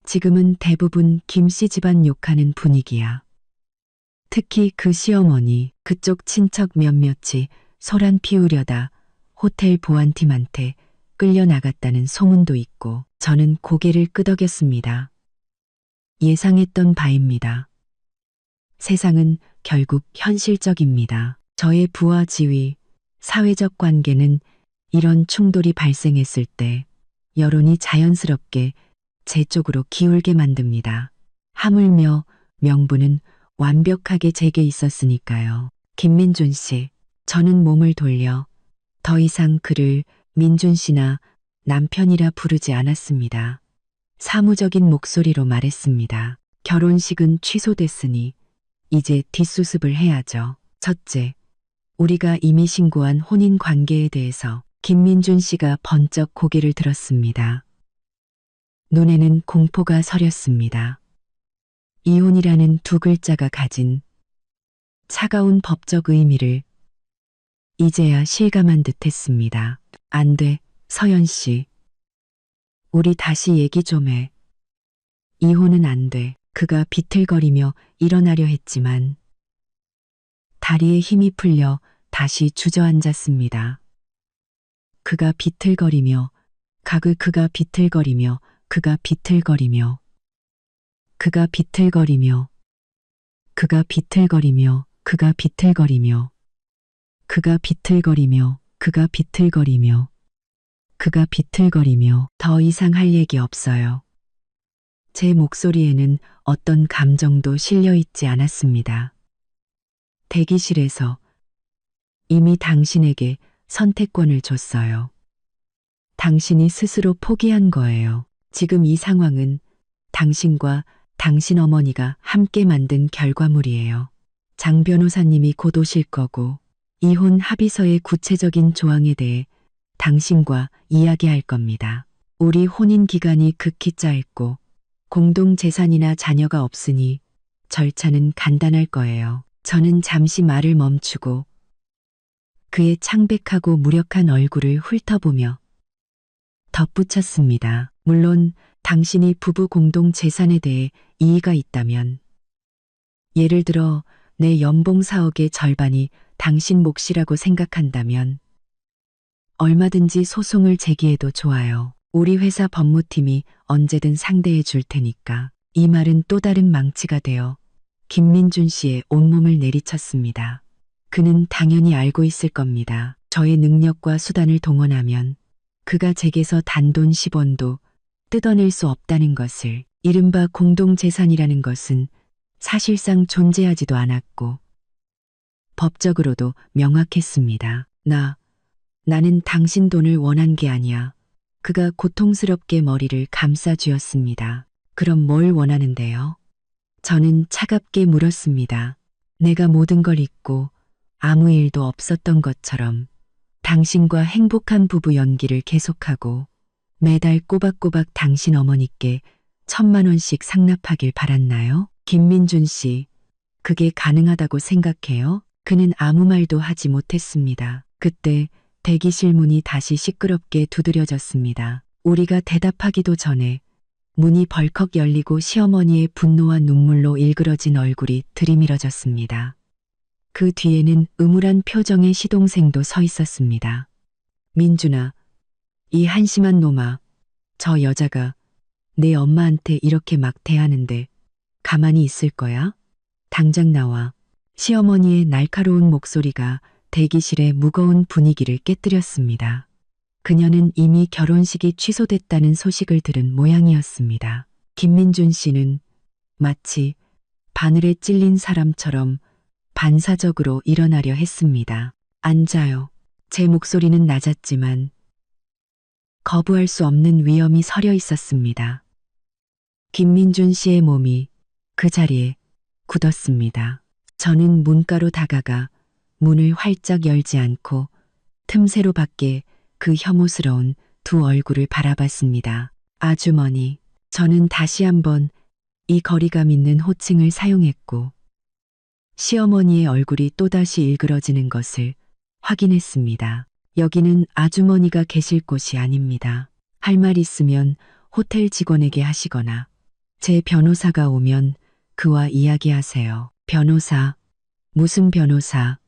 지금은 대부분 김씨 집안 욕하는 분위기야. 특히 그 시어머니, 그쪽 친척 몇몇이 소란 피우려다 호텔 보안팀한테 끌려나갔다는 소문도 있고 저는 고개를 끄덕였습니다. 예상했던 바입니다. 세상은 결국 현실적입니다. 저의 부와 지위, 사회적 관계는 이런 충돌이 발생했을 때 여론이 자연스럽게 제 쪽으로 기울게 만듭니다. 하물며 명분은 완벽하게 제게 있었으니까요. 김민준 씨, 저는 몸을 돌려 더 이상 그를 민준 씨나 남편이라 부르지 않았습니다. 사무적인 목소리로 말했습니다. 결혼식은 취소됐으니 이제 뒷수습을 해야죠. 첫째, 우리가 이미 신고한 혼인 관계에 대해서 김민준 씨가 번쩍 고개를 들었습니다. 눈에는 공포가 서렸습니다. 이혼이라는 두 글자가 가진 차가운 법적 의미를 이제야 실감한 듯 했습니다. 안 돼, 서연 씨. 우리 다시 얘기 좀 해. 이혼은 안 돼. 그가 비틀거리며 일어나려 했지만 다리에 힘이 풀려 다시 주저앉았습니다. 그가 비틀거리며 그가 비틀거리며 그가 비틀거리며 그가 비틀거리며 그가 비틀거리며 그가 비틀거리며 그가 비틀거리며 그가 비틀거리며 그가 비틀거리며 더 이상 할 얘기 없어요. 제 목소리에는 어떤 감정도 실려 있지 않았습니다. 대기실에서 이미 당신에게 선택권을 줬어요. 당신이 스스로 포기한 거예요. 지금 이 상황은 당신과 당신 어머니가 함께 만든 결과물이에요. 장 변호사님이 곧 오실 거고 이혼 합의서의 구체적인 조항에 대해 당신과 이야기할 겁니다. 우리 혼인 기간이 극히 짧고 공동 재산이나 자녀가 없으니 절차는 간단할 거예요. 저는 잠시 말을 멈추고 그의 창백하고 무력한 얼굴을 훑어보며 덧붙였습니다. 물론 당신이 부부 공동 재산에 대해 이의가 있다면, 예를 들어 내 연봉 4억의 절반이 당신 몫이라고 생각한다면 얼마든지 소송을 제기해도 좋아요. 우리 회사 법무팀이 언제든 상대해 줄 테니까. 이 말은 또 다른 망치가 되어 김민준 씨의 온몸을 내리쳤습니다. 그는 당연히 알고 있을 겁니다. 저의 능력과 수단을 동원하면 그가 제게서 단돈 10원도 뜯어낼 수 없다는 것을. 이른바 공동재산이라는 것은 사실상 존재하지도 않았고 법적으로도 명확했습니다. 나는 당신 돈을 원한 게 아니야. 그가 고통스럽게 머리를 감싸 쥐었습니다. 그럼 뭘 원하는데요? 저는 차갑게 물었습니다. 내가 모든 걸 잊고 아무 일도 없었던 것처럼 당신과 행복한 부부 연기를 계속하고 매달 꼬박꼬박 당신 어머니께 1,000만 원씩 상납하길 바랐나요? 김민준 씨, 그게 가능하다고 생각해요? 그는 아무 말도 하지 못했습니다. 그때 대기실 문이 다시 시끄럽게 두드려졌습니다. 우리가 대답하기도 전에 문이 벌컥 열리고 시어머니의 분노와 눈물로 일그러진 얼굴이 들이밀어졌습니다. 그 뒤에는 음울한 표정의 시동생도 서 있었습니다. 민준아, 이 한심한 놈아, 저 여자가 내 엄마한테 이렇게 막 대하는데 가만히 있을 거야? 당장 나와. 시어머니의 날카로운 목소리가 대기실의 무거운 분위기를 깨뜨렸습니다. 그녀는 이미 결혼식이 취소됐다는 소식을 들은 모양이었습니다. 김민준 씨는 마치 바늘에 찔린 사람처럼 반사적으로 일어나려 했습니다. 앉아요. 제 목소리는 낮았지만 거부할 수 없는 위험이 서려 있었습니다. 김민준 씨의 몸이 그 자리에 굳었습니다. 저는 문가로 다가가 문을 활짝 열지 않고 틈새로 밖에 그 혐오스러운 두 얼굴을 바라봤습니다. 아주머니, 저는 다시 한번 이 거리감 있는 호칭을 사용했고 시어머니의 얼굴이 또다시 일그러지는 것을 확인했습니다. 여기는 아주머니가 계실 곳이 아닙니다. 할 말 있으면 호텔 직원에게 하시거나 제 변호사가 오면 그와 이야기하세요. 변호사, 무슨 변호사?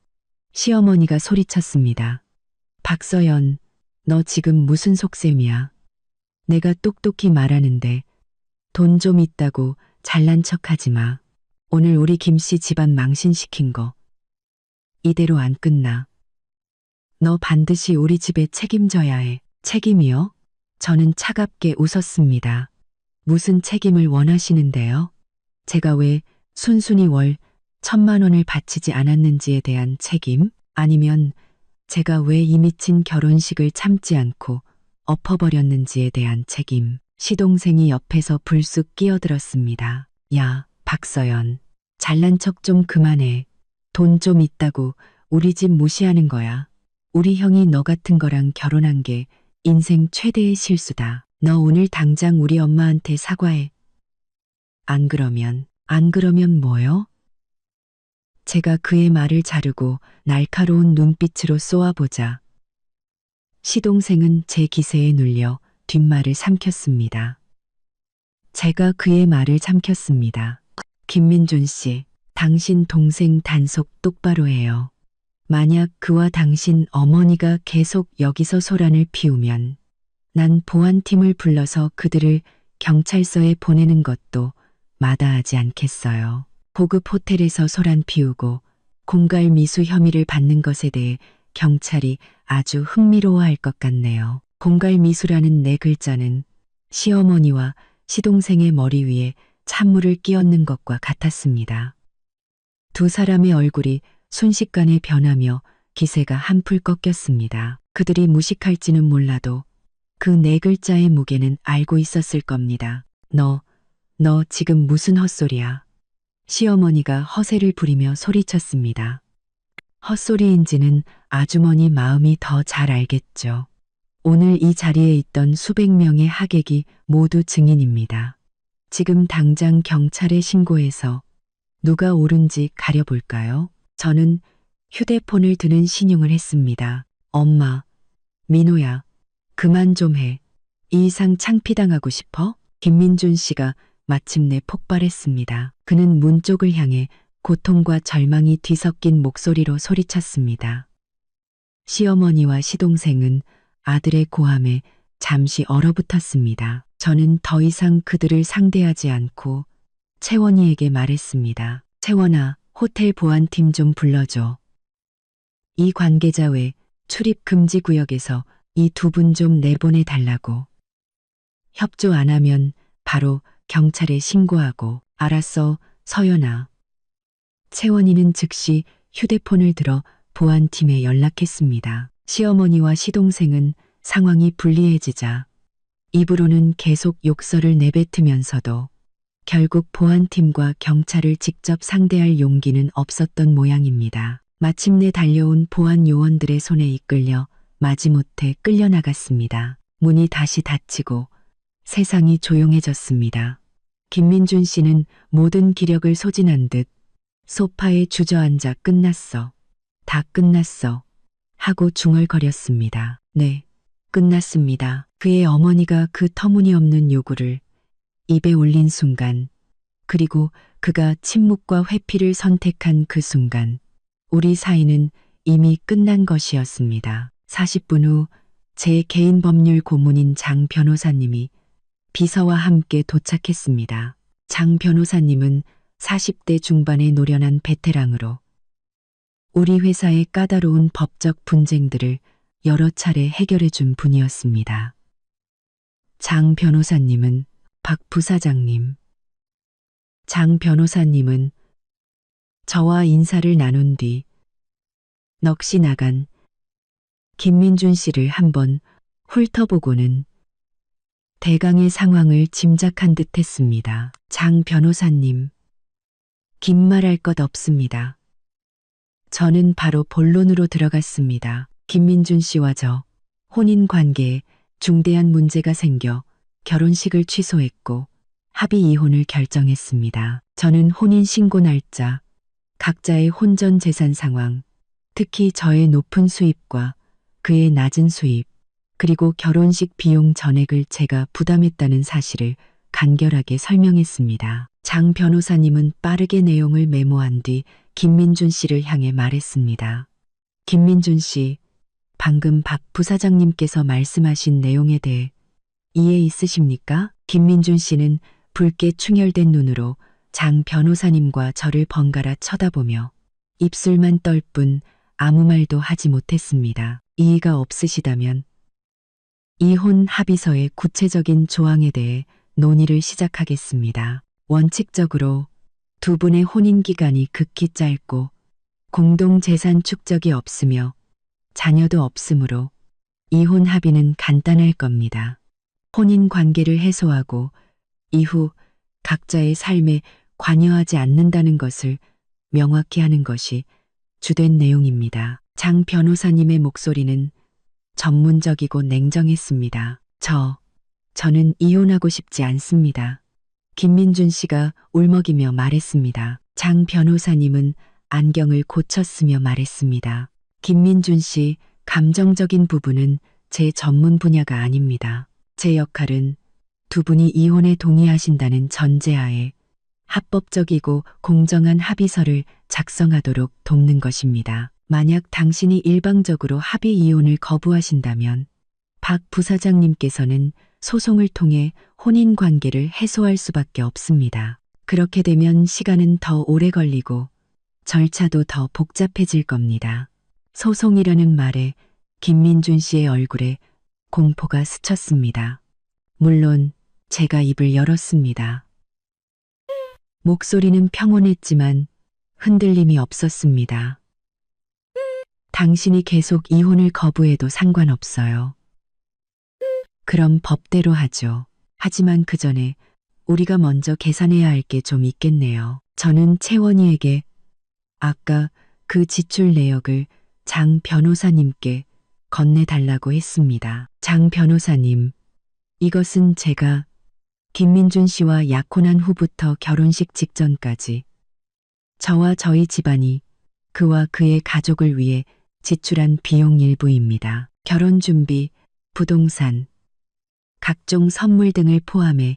시어머니가 소리쳤습니다. 박서연, 너 지금 무슨 속셈이야? 내가 똑똑히 말하는데 돈 좀 있다고 잘난 척하지 마. 오늘 우리 김씨 집안 망신시킨 거 이대로 안 끝나. 너 반드시 우리 집에 책임져야 해. 책임이요? 저는 차갑게 웃었습니다. 무슨 책임을 원하시는데요? 제가 왜 순순히 월 1,000만 원을 바치지 않았는지에 대한 책임? 아니면 제가 왜 이 미친 결혼식을 참지 않고 엎어버렸는지에 대한 책임? 시동생이 옆에서 불쑥 끼어들었습니다. 야, 박서연, 잘난 척 좀 그만해. 돈 좀 있다고 우리 집 무시하는 거야. 우리 형이 너 같은 거랑 결혼한 게 인생 최대의 실수다. 너 오늘 당장 우리 엄마한테 사과해. 안 그러면 뭐요? 제가 그의 말을 자르고 날카로운 눈빛으로 쏘아보자 시동생은 제 기세에 눌려 뒷말을 삼켰습니다. 제가 그의 말을 삼켰습니다. 김민준 씨, 당신 동생 단속 똑바로 해요. 만약 그와 당신 어머니가 계속 여기서 소란을 피우면 난 보안팀을 불러서 그들을 경찰서에 보내는 것도 마다하지 않겠어요. 고급 호텔에서 소란 피우고 공갈 미수 혐의를 받는 것에 대해 경찰이 아주 흥미로워할 것 같네요. 공갈 미수라는 네 글자는 시어머니와 시동생의 머리 위에 찬물을 끼얹는 것과 같았습니다. 두 사람의 얼굴이 순식간에 변하며 기세가 한풀 꺾였습니다. 그들이 무식할지는 몰라도 그 네 글자의 무게는 알고 있었을 겁니다. 너 지금 무슨 헛소리야? 시어머니가 허세를 부리며 소리쳤습니다. 헛소리인지는 아주머니 마음이 더 잘 알겠죠. 오늘 이 자리에 있던 수백 명의 하객이 모두 증인입니다. 지금 당장 경찰에 신고해서 누가 옳은지 가려볼까요? 저는 휴대폰을 드는 신용을 했습니다. 엄마, 민호야, 그만 좀 해. 이 이상 창피당하고 싶어? 김민준 씨가 마침내 폭발했습니다. 그는 문 쪽을 향해 고통과 절망이 뒤섞인 목소리로 소리쳤습니다. 시어머니와 시동생은 아들의 고함에 잠시 얼어붙었습니다. 저는 더 이상 그들을 상대하지 않고 채원이에게 말했습니다. 채원아, 호텔 보안팀 좀 불러줘. 이 관계자 외 출입 금지 구역에서 이 두 분 좀 내보내 달라고. 협조 안 하면 바로 경찰에 신고하고. 알았어, 서연아. 채원이는 즉시 휴대폰을 들어 보안팀에 연락했습니다. 시어머니와 시동생은 상황이 불리해지자 입으로는 계속 욕설을 내뱉으면서도 결국 보안팀과 경찰을 직접 상대할 용기는 없었던 모양입니다. 마침내 달려온 보안 요원들의 손에 이끌려 마지못해 끌려나갔습니다. 문이 다시 닫히고 세상이 조용해졌습니다. 김민준 씨는 모든 기력을 소진한 듯 소파에 주저앉아 끝났어. 다 끝났어. 하고 중얼거렸습니다. 네, 끝났습니다. 그의 어머니가 그 터무니없는 요구를 입에 올린 순간, 그리고 그가 침묵과 회피를 선택한 그 순간, 우리 사이는 이미 끝난 것이었습니다. 40분 후 제 개인 법률 고문인 장 변호사님이 비서와 함께 도착했습니다. 장 변호사님은 40대 중반의 노련한 베테랑으로 우리 회사의 까다로운 법적 분쟁들을 여러 차례 해결해 준 분이었습니다. 장 변호사님은 박 부사장님, 장 변호사님은 저와 인사를 나눈 뒤 넋이 나간 김민준 씨를 한번 훑어보고는 대강의 상황을 짐작한 듯 했습니다. 장 변호사님, 긴 말할 것 없습니다. 저는 바로 본론으로 들어갔습니다. 김민준 씨와 저 혼인 관계에 중대한 문제가 생겨 결혼식을 취소했고 합의 이혼을 결정했습니다. 저는 혼인 신고 날짜, 각자의 혼전 재산 상황, 특히 저의 높은 수입과 그의 낮은 수입, 그리고 결혼식 비용 전액을 제가 부담했다는 사실을 간결하게 설명했습니다. 장 변호사님은 빠르게 내용을 메모한 뒤 김민준 씨를 향해 말했습니다. 김민준 씨, 방금 박 부사장님께서 말씀하신 내용에 대해 이해 있으십니까? 김민준 씨는 붉게 충혈된 눈으로 장 변호사님과 저를 번갈아 쳐다보며 입술만 떨 뿐 아무 말도 하지 못했습니다. 이의가 없으시다면 이혼 합의서의 구체적인 조항에 대해 논의를 시작하겠습니다. 원칙적으로 두 분의 혼인 기간이 극히 짧고 공동 재산 축적이 없으며 자녀도 없으므로 이혼 합의는 간단할 겁니다. 혼인 관계를 해소하고 이후 각자의 삶에 관여하지 않는다는 것을 명확히 하는 것이 주된 내용입니다. 장 변호사님의 목소리는 전문적이고 냉정했습니다. 저는 이혼하고 싶지 않습니다. 김민준 씨가 울먹이며 말했습니다. 장 변호사님은 안경을 고쳤으며 말했습니다. 김민준 씨, 감정적인 부분은 제 전문 분야가 아닙니다. 제 역할은 두 분이 이혼에 동의하신다는 전제하에 합법적이고 공정한 합의서를 작성하도록 돕는 것입니다. 만약 당신이 일방적으로 합의 이혼을 거부하신다면 박 부사장님께서는 소송을 통해 혼인 관계를 해소할 수밖에 없습니다. 그렇게 되면 시간은 더 오래 걸리고 절차도 더 복잡해질 겁니다. 소송이라는 말에 김민준 씨의 얼굴에 공포가 스쳤습니다. 물론 제가 입을 열었습니다. 목소리는 평온했지만 흔들림이 없었습니다. 당신이 계속 이혼을 거부해도 상관없어요. 그럼 법대로 하죠. 하지만 그 전에 우리가 먼저 계산해야 할 게 좀 있겠네요. 저는 채원이에게 아까 그 지출 내역을 장 변호사님께 건네달라고 했습니다. 장 변호사님, 이것은 제가 김민준 씨와 약혼한 후부터 결혼식 직전까지 저와 저희 집안이 그와 그의 가족을 위해 지출한 비용 일부입니다. 결혼 준비, 부동산, 각종 선물 등을 포함해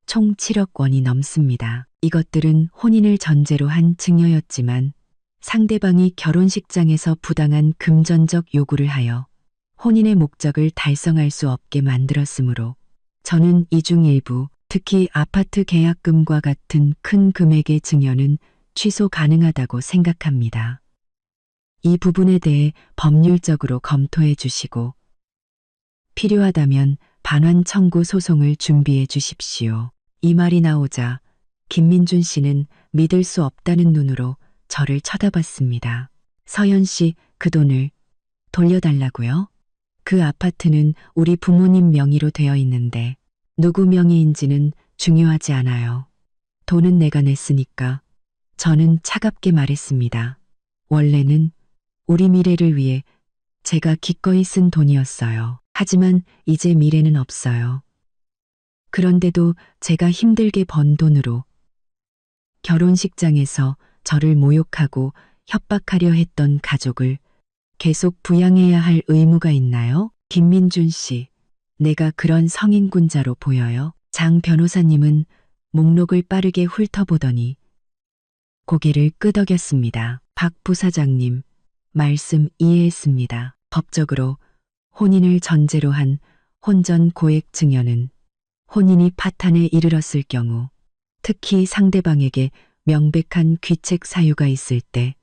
총 7억 원이 넘습니다. 이것들은 혼인을 전제로 한 증여였지만 상대방이 결혼식장에서 부당한 금전적 요구를 하여 혼인의 목적을 달성할 수 없게 만들었으므로 저는 이 중 일부, 특히 아파트 계약금과 같은 큰 금액의 증여는 취소 가능하다고 생각합니다. 이 부분에 대해 법률적으로 검토해 주시고 필요하다면 반환 청구 소송을 준비해 주십시오. 이 말이 나오자 김민준 씨는 믿을 수 없다는 눈으로 저를 쳐다봤습니다. 서연 씨, 그 돈을 돌려달라고요? 그 아파트는 우리 부모님 명의로 되어 있는데 누구 명의인지는 중요하지 않아요. 돈은 내가 냈으니까. 저는 차갑게 말했습니다. 원래는 우리 미래를 위해 제가 기꺼이 쓴 돈이었어요. 하지만 이제 미래는 없어요. 그런데도 제가 힘들게 번 돈으로 결혼식장에서 저를 모욕하고 협박하려 했던 가족을 계속 부양해야 할 의무가 있나요? 김민준 씨, 내가 그런 성인군자로 보여요? 장 변호사님은 목록을 빠르게 훑어보더니 고개를 끄덕였습니다. 박 부사장님, 말씀 이해했습니다. 법적으로 혼인을 전제로 한 혼전 고액 증여는 혼인이 파탄에 이르렀을 경우, 특히 상대방에게 명백한 귀책 사유가 있을 때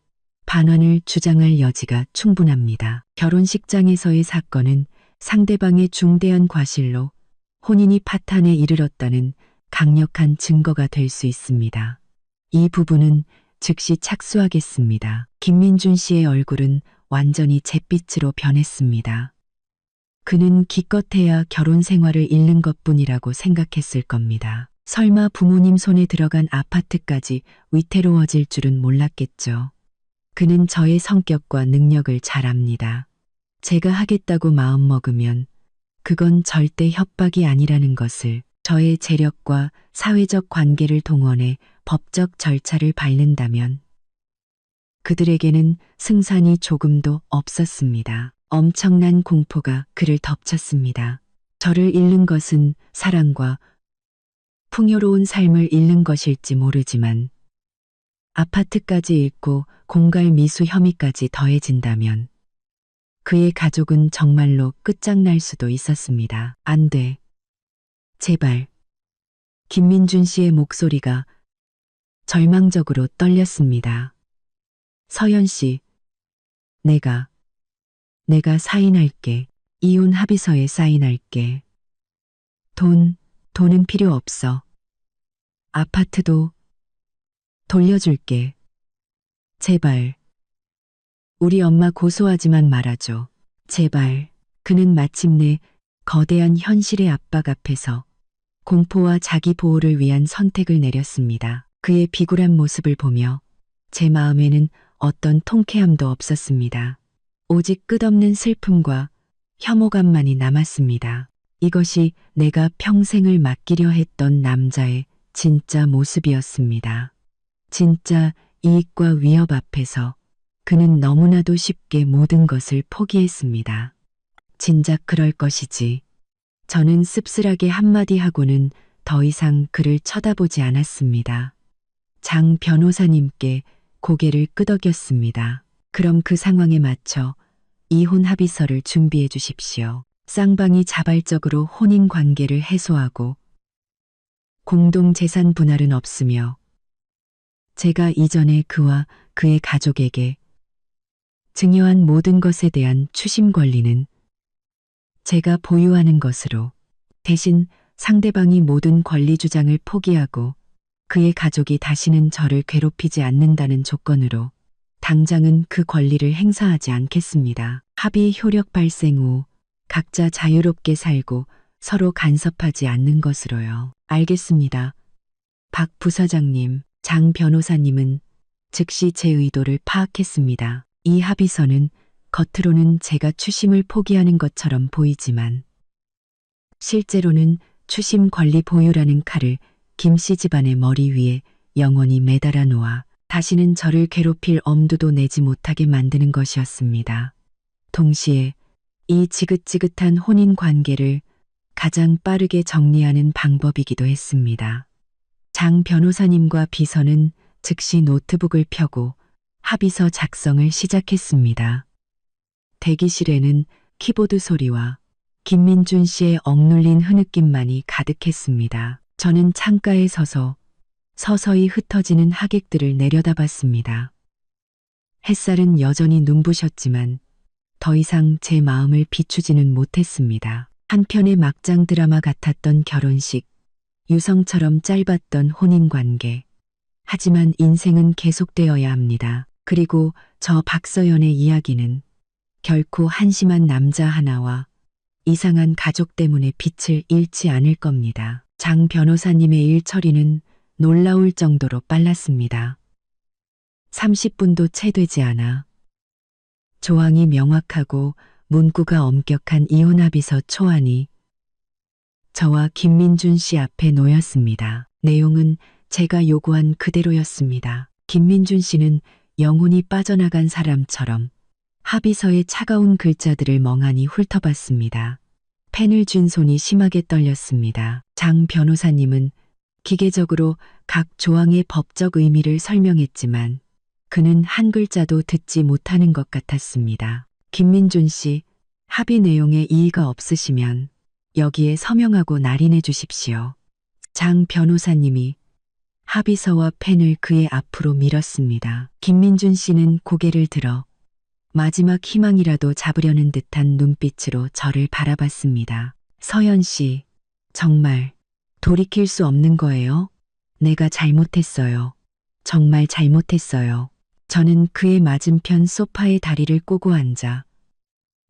반환을 주장할 여지가 충분합니다. 결혼식장에서의 사건은 상대방의 중대한 과실로 혼인이 파탄에 이르렀다는 강력한 증거가 될 수 있습니다. 이 부분은 즉시 착수하겠습니다. 김민준 씨의 얼굴은 완전히 잿빛으로 변했습니다. 그는 기껏해야 결혼 생활을 잃는 것뿐이라고 생각했을 겁니다. 설마 부모님 손에 들어간 아파트까지 위태로워질 줄은 몰랐겠죠. 그는 저의 성격과 능력을 잘 압니다. 제가 하겠다고 마음먹으면 그건 절대 협박이 아니라는 것을, 저의 재력과 사회적 관계를 동원해 법적 절차를 밟는다면 그들에게는 승산이 조금도 없었습니다. 엄청난 공포가 그를 덮쳤습니다. 저를 잃는 것은 사랑과 풍요로운 삶을 잃는 것일지 모르지만 아파트까지 잃고 공갈 미수 혐의까지 더해진다면 그의 가족은 정말로 끝장날 수도 있었습니다. 안 돼. 제발. 김민준 씨의 목소리가 절망적으로 떨렸습니다. 서연 씨, 내가 사인할게. 이혼 합의서에 사인할게. 돈은 필요 없어. 아파트도 돌려줄게. 제발. 우리 엄마 고소하지만 말아줘. 제발. 그는 마침내 거대한 현실의 압박 앞에서 공포와 자기 보호를 위한 선택을 내렸습니다. 그의 비굴한 모습을 보며 제 마음에는 어떤 통쾌함도 없었습니다. 오직 끝없는 슬픔과 혐오감만이 남았습니다. 이것이 내가 평생을 맡기려 했던 남자의 진짜 모습이었습니다. 진짜 이익과 위협 앞에서 그는 너무나도 쉽게 모든 것을 포기했습니다. 진작 그럴 것이지. 저는 씁쓸하게 한마디 하고는 더 이상 그를 쳐다보지 않았습니다. 장 변호사님께 고개를 끄덕였습니다. 그럼 그 상황에 맞춰 이혼 합의서를 준비해 주십시오. 쌍방이 자발적으로 혼인 관계를 해소하고 공동 재산 분할은 없으며 제가 이전에 그와 그의 가족에게 증여한 모든 것에 대한 추심 권리는 제가 보유하는 것으로 대신 상대방이 모든 권리 주장을 포기하고 그의 가족이 다시는 저를 괴롭히지 않는다는 조건으로 당장은 그 권리를 행사하지 않겠습니다. 합의 효력 발생 후 각자 자유롭게 살고 서로 간섭하지 않는 것으로요. 알겠습니다. 박 부사장님, 장 변호사님은 즉시 제 의도를 파악했습니다. 이 합의서는 겉으로는 제가 추심을 포기하는 것처럼 보이지만 실제로는 추심 권리 보유라는 칼을 김씨 집안의 머리 위에 영원히 매달아 놓아 다시는 저를 괴롭힐 엄두도 내지 못하게 만드는 것이었습니다. 동시에 이 지긋지긋한 혼인 관계를 가장 빠르게 정리하는 방법이기도 했습니다. 장 변호사님과 비서는 즉시 노트북을 펴고 합의서 작성을 시작했습니다. 대기실에는 키보드 소리와 김민준 씨의 억눌린 흐느낌만이 가득했습니다. 저는 창가에 서서 서서히 흩어지는 하객들을 내려다봤습니다. 햇살은 여전히 눈부셨지만 더 이상 제 마음을 비추지는 못했습니다. 한편의 막장 드라마 같았던 결혼식, 유성처럼 짧았던 혼인관계. 하지만 인생은 계속되어야 합니다. 그리고 저 박서연의 이야기는 결코 한심한 남자 하나와 이상한 가족 때문에 빛을 잃지 않을 겁니다. 장 변호사님의 일 처리는 놀라울 정도로 빨랐습니다. 30분도 채 되지 않아 조항이 명확하고 문구가 엄격한 이혼 합의서 초안이 저와 김민준 씨 앞에 놓였습니다. 내용은 제가 요구한 그대로였습니다. 김민준 씨는 영혼이 빠져나간 사람처럼 합의서의 차가운 글자들을 멍하니 훑어봤습니다. 펜을 쥔 손이 심하게 떨렸습니다. 장 변호사님은 기계적으로 각 조항의 법적 의미를 설명했지만 그는 한 글자도 듣지 못하는 것 같았습니다. 김민준 씨, 합의 내용에 이의가 없으시면 여기에 서명하고 날인해 주십시오. 장 변호사님이 합의서와 펜을 그의 앞으로 밀었습니다. 김민준 씨는 고개를 들어 마지막 희망이라도 잡으려는 듯한 눈빛으로 저를 바라봤습니다. 서연 씨, 정말 돌이킬 수 없는 거예요? 내가 잘못했어요. 정말 잘못했어요. 저는 그의 맞은편 소파에 다리를 꼬고 앉아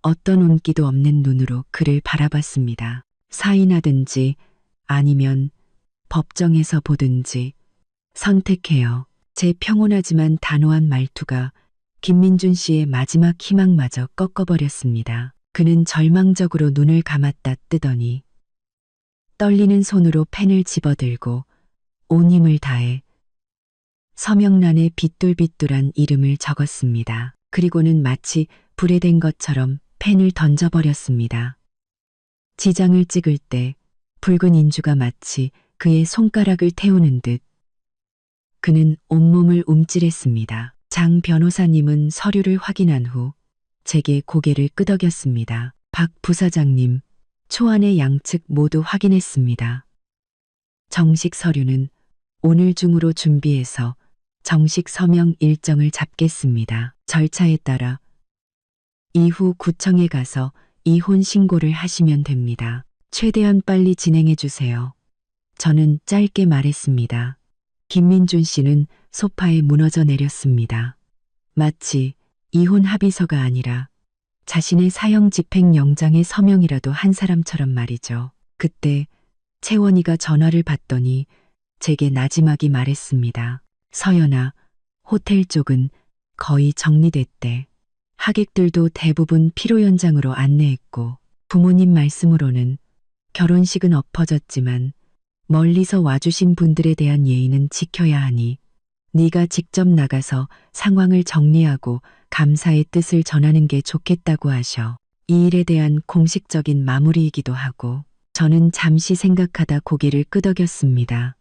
어떤 온기도 없는 눈으로 그를 바라봤습니다. 사인하든지 아니면 법정에서 보든지 선택해요. 제 평온하지만 단호한 말투가 김민준 씨의 마지막 희망마저 꺾어버렸습니다. 그는 절망적으로 눈을 감았다 뜨더니 떨리는 손으로 펜을 집어들고 온 힘을 다해 서명란에 비뚤비뚤한 이름을 적었습니다. 그리고는 마치 불에 댄 것처럼 펜을 던져버렸습니다. 지장을 찍을 때 붉은 인주가 마치 그의 손가락을 태우는 듯 그는 온몸을 움찔했습니다. 장 변호사님은 서류를 확인한 후 제게 고개를 끄덕였습니다. 박 부사장님, 초안의 양측 모두 확인했습니다. 정식 서류는 오늘 중으로 준비해서 정식 서명 일정을 잡겠습니다. 절차에 따라 이후 구청에 가서 이혼 신고를 하시면 됩니다. 최대한 빨리 진행해 주세요. 저는 짧게 말했습니다. 김민준 씨는 소파에 무너져 내렸습니다. 마치 이혼 합의서가 아니라 자신의 사형 집행 영장의 서명이라도 한 사람처럼 말이죠. 그때 채원이가 전화를 받더니 제게 나지막이 말했습니다. 서연아, 호텔 쪽은 거의 정리됐대. 하객들도 대부분 피로 연장으로 안내했고 부모님 말씀으로는 결혼식은 엎어졌지만 멀리서 와주신 분들에 대한 예의는 지켜야 하니 네가 직접 나가서 상황을 정리하고 감사의 뜻을 전하는 게 좋겠다고 하셔. 이 일에 대한 공식적인 마무리이기도 하고 저는 잠시 생각하다 고개를 끄덕였습니다.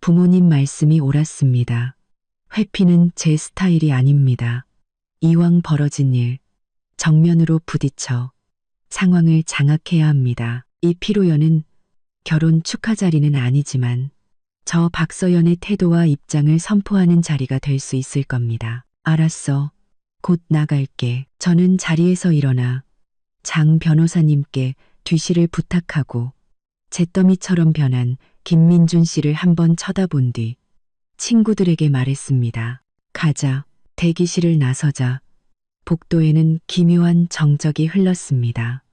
부모님 말씀이 옳았습니다. 회피는 제 스타일이 아닙니다. 이왕 벌어진 일, 정면으로 부딪혀 상황을 장악해야 합니다. 이 피로연은 결혼 축하 자리는 아니지만 저 박서연의 태도와 입장을 선포하는 자리가 될 수 있을 겁니다. 알았어. 곧 나갈게. 저는 자리에서 일어나 장 변호사님께 뒤시를 부탁하고 잿더미처럼 변한 김민준 씨를 한번 쳐다본 뒤 친구들에게 말했습니다. 가자. 대기실을 나서자 복도에는 기묘한 정적이 흘렀습니다.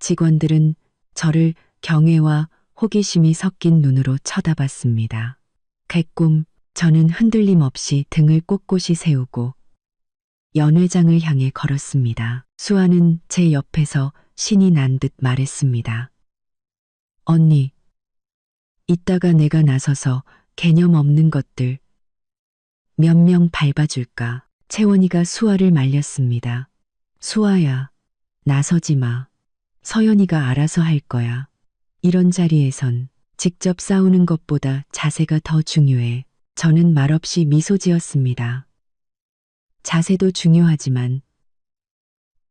직원들은 저를 경외와 호기심이 섞인 눈으로 쳐다봤습니다. 개꿈, 저는 흔들림 없이 등을 꼿꼿이 세우고 연 회장을 향해 걸었습니다. 수아는 제 옆에서 신이 난 듯 말했습니다. 언니, 이따가 내가 나서서 개념 없는 것들 몇 명 밟아줄까? 채원이가 수아를 말렸습니다. 수아야, 나서지 마. 서연이가 알아서 할 거야. 이런 자리에선 직접 싸우는 것보다 자세가 더 중요해. 저는 말없이 미소 지었습니다. 자세도 중요하지만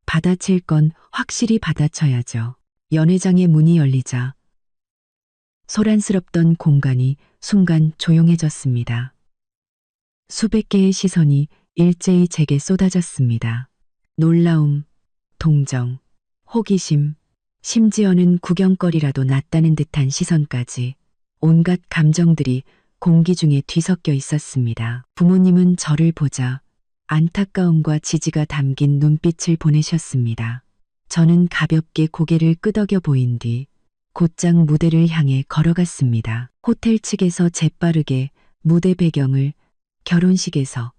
받아칠 건 확실히 받아쳐야죠. 연회장의 문이 열리자 소란스럽던 공간이 순간 조용해졌습니다. 수백 개의 시선이 일제히 제게 쏟아졌습니다. 놀라움, 동정, 호기심, 심지어는 구경거리라도 낫다는 듯한 시선까지 온갖 감정들이 공기 중에 뒤섞여 있었습니다. 부모님은 저를 보자 안타까움과 지지가 담긴 눈빛을 보내셨습니다. 저는 가볍게 고개를 끄덕여 보인 뒤 곧장 무대를 향해 걸어갔습니다. 호텔 측에서 재빠르게 무대 배경을 결혼식에서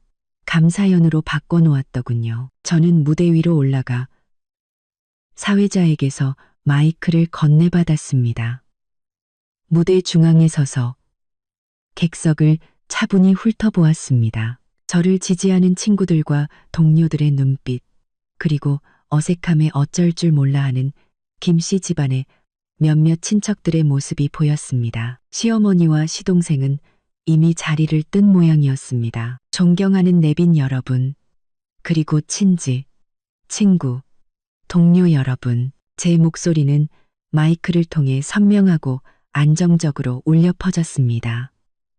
감사연으로 바꿔놓았더군요. 저는 무대 위로 올라가 사회자에게서 마이크를 건네받았습니다. 무대 중앙에 서서 객석을 차분히 훑어보았습니다. 저를 지지하는 친구들과 동료들의 눈빛, 그리고 어색함에 어쩔 줄 몰라 하는 김씨 집안의 몇몇 친척들의 모습이 보였습니다. 시어머니와 시동생은 이미 자리를 뜬 모양이었습니다. 존경하는 내빈 여러분, 그리고 친지, 친구, 동료 여러분, 제 목소리는 마이크를 통해 선명하고 안정적으로 울려 퍼졌습니다.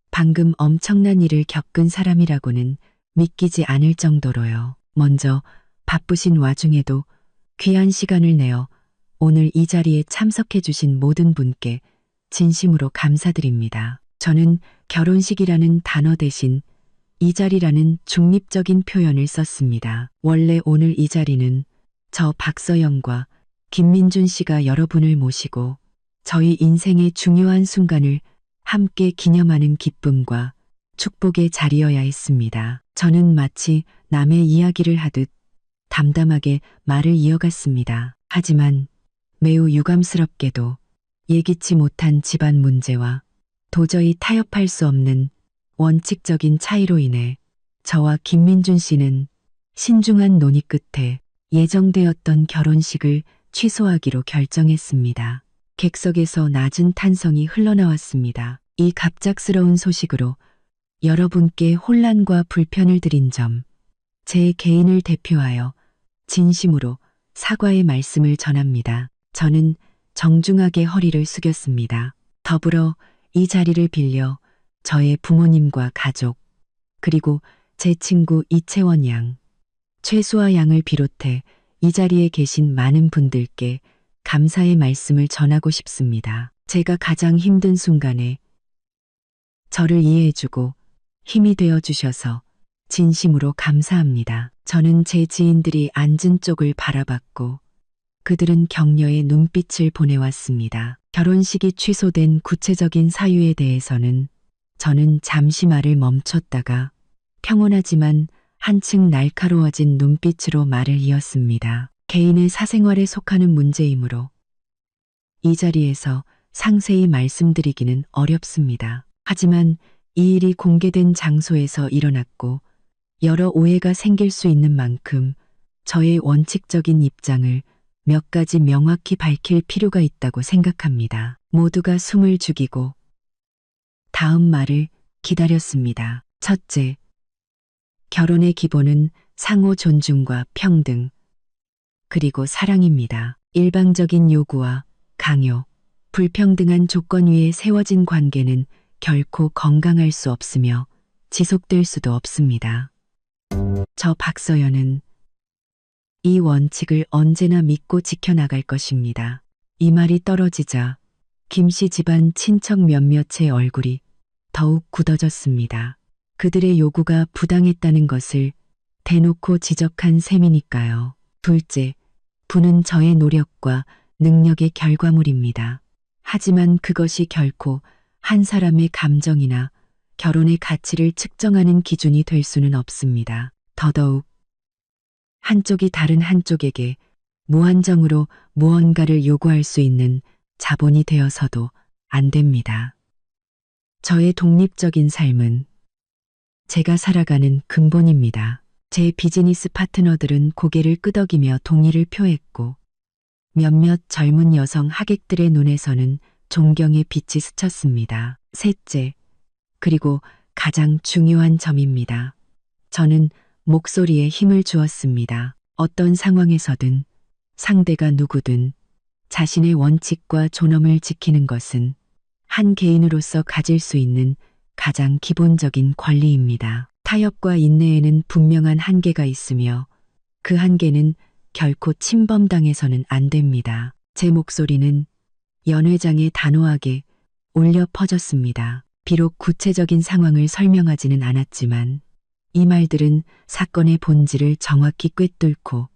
방금 엄청난 일을 겪은 사람이라고는 믿기지 않을 정도로요. 먼저 바쁘신 와중에도 귀한 시간을 내어 오늘 이 자리에 참석해 주신 모든 분께 진심으로 감사드립니다. 저는 결혼식이라는 단어 대신 이 자리라는 중립적인 표현을 썼습니다. 원래 오늘 이 자리는 저 박서영과 김민준 씨가 여러분을 모시고 저희 인생의 중요한 순간을 함께 기념하는 기쁨과 축복의 자리여야 했습니다. 저는 마치 남의 이야기를 하듯 담담하게 말을 이어갔습니다. 하지만 매우 유감스럽게도 예기치 못한 집안 문제와 도저히 타협할 수 없는 원칙적인 차이로 인해 저와 김민준 씨는 신중한 논의 끝에 예정되었던 결혼식을 취소하기로 결정했습니다. 객석에서 낮은 탄성이 흘러나왔습니다. 이 갑작스러운 소식으로 여러분께 혼란과 불편을 드린 점, 제 개인을 대표하여 진심으로 사과의 말씀을 전합니다. 저는 정중하게 허리를 숙였습니다. 더불어 이 자리를 빌려 저의 부모님과 가족, 그리고 제 친구 이채원 양, 최수아 양을 비롯해 이 자리에 계신 많은 분들께 감사의 말씀을 전하고 싶습니다. 제가 가장 힘든 순간에 저를 이해해주고 힘이 되어 주셔서 진심으로 감사합니다. 저는 제 지인들이 앉은 쪽을 바라봤고 그들은 격려의 눈빛을 보내왔습니다. 결혼식이 취소된 구체적인 사유에 대해서는 저는 잠시 말을 멈췄다가 평온하지만 한층 날카로워진 눈빛으로 말을 이었습니다. 개인의 사생활에 속하는 문제이므로 이 자리에서 상세히 말씀드리기는 어렵습니다. 하지만 이 일이 공개된 장소에서 일어났고 여러 오해가 생길 수 있는 만큼 저의 원칙적인 입장을 몇 가지 명확히 밝힐 필요가 있다고 생각합니다. 모두가 숨을 죽이고 다음 말을 기다렸습니다. 첫째, 결혼의 기본은 상호 존중과 평등, 그리고 사랑입니다. 일방적인 요구와 강요, 불평등한 조건 위에 세워진 관계는 결코 건강할 수 없으며 지속될 수도 없습니다. 저 박서연은 이 원칙을 언제나 믿고 지켜나갈 것입니다. 이 말이 떨어지자 김씨 집안 친척 몇몇의 얼굴이 더욱 굳어졌습니다. 그들의 요구가 부당했다는 것을 대놓고 지적한 셈이니까요. 둘째, 부는 저의 노력과 능력의 결과물입니다. 하지만 그것이 결코 한 사람의 감정이나 결혼의 가치를 측정하는 기준이 될 수는 없습니다. 더더욱 한쪽이 다른 한쪽에게 무한정으로 무언가를 요구할 수 있는 자본이 되어서도 안 됩니다. 저의 독립적인 삶은 제가 살아가는 근본입니다. 제 비즈니스 파트너들은 고개를 끄덕이며 동의를 표했고 몇몇 젊은 여성 하객들의 눈에서는 존경의 빛이 스쳤습니다. 셋째, 그리고 가장 중요한 점입니다. 저는 목소리에 힘을 주었습니다. 어떤 상황에서든 상대가 누구든 자신의 원칙과 존엄을 지키는 것은 한 개인으로서 가질 수 있는 가장 기본적인 권리입니다. 타협과 인내에는 분명한 한계가 있으며 그 한계는 결코 침범당해서는 안 됩니다. 제 목소리는 연회장에 단호하게 울려 퍼졌습니다. 비록 구체적인 상황을 설명하지는 않았지만 이 말들은 사건의 본질을 정확히 꿰뚫고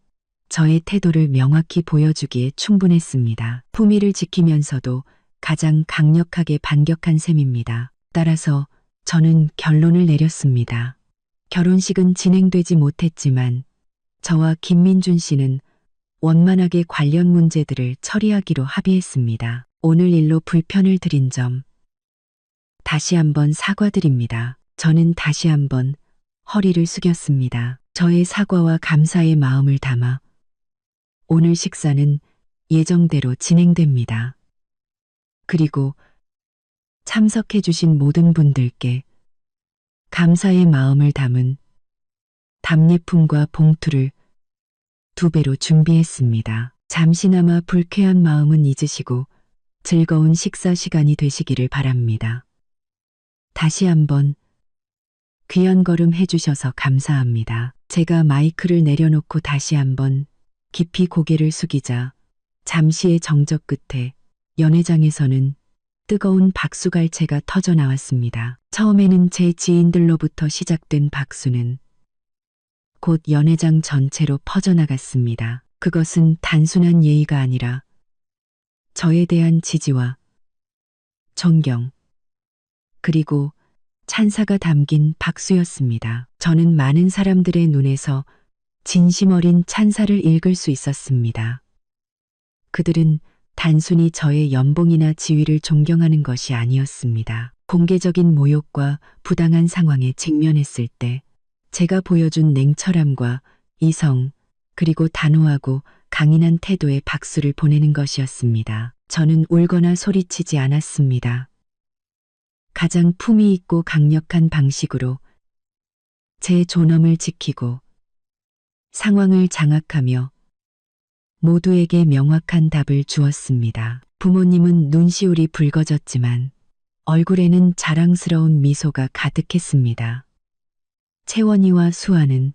저의 태도를 명확히 보여주기에 충분했습니다. 품위를 지키면서도 가장 강력하게 반격한 셈입니다. 따라서 저는 결론을 내렸습니다. 결혼식은 진행되지 못했지만 저와 김민준 씨는 원만하게 관련 문제들을 처리하기로 합의했습니다. 오늘 일로 불편을 드린 점 다시 한번 사과드립니다. 저는 다시 한번 허리를 숙였습니다. 저의 사과와 감사의 마음을 담아 오늘 식사는 예정대로 진행됩니다. 그리고 참석해 주신 모든 분들께 감사의 마음을 담은 답례품과 봉투를 2배로 준비했습니다. 잠시나마 불쾌한 마음은 잊으시고 즐거운 식사 시간이 되시기를 바랍니다. 다시 한번 귀한 걸음 해주셔서 감사합니다. 제가 마이크를 내려놓고 다시 한번 깊이 고개를 숙이자 잠시의 정적 끝에 연회장에서는 뜨거운 박수갈채가 터져 나왔습니다. 처음에는 제 지인들로부터 시작된 박수는 곧 연회장 전체로 퍼져나갔습니다. 그것은 단순한 예의가 아니라 저에 대한 지지와 존경, 그리고 찬사가 담긴 박수였습니다. 저는 많은 사람들의 눈에서 진심 어린 찬사를 읽을 수 있었습니다. 그들은 단순히 저의 연봉이나 지위를 존경하는 것이 아니었습니다. 공개적인 모욕과 부당한 상황에 직면했을 때 제가 보여준 냉철함과 이성, 그리고 단호하고 강인한 태도에 박수를 보내는 것이었습니다. 저는 울거나 소리치지 않았습니다. 가장 품위 있고 강력한 방식으로 제 존엄을 지키고 상황을 장악하며 모두에게 명확한 답을 주었습니다. 부모님은 눈시울이 붉어졌지만 얼굴에는 자랑스러운 미소가 가득했습니다. 채원이와 수아는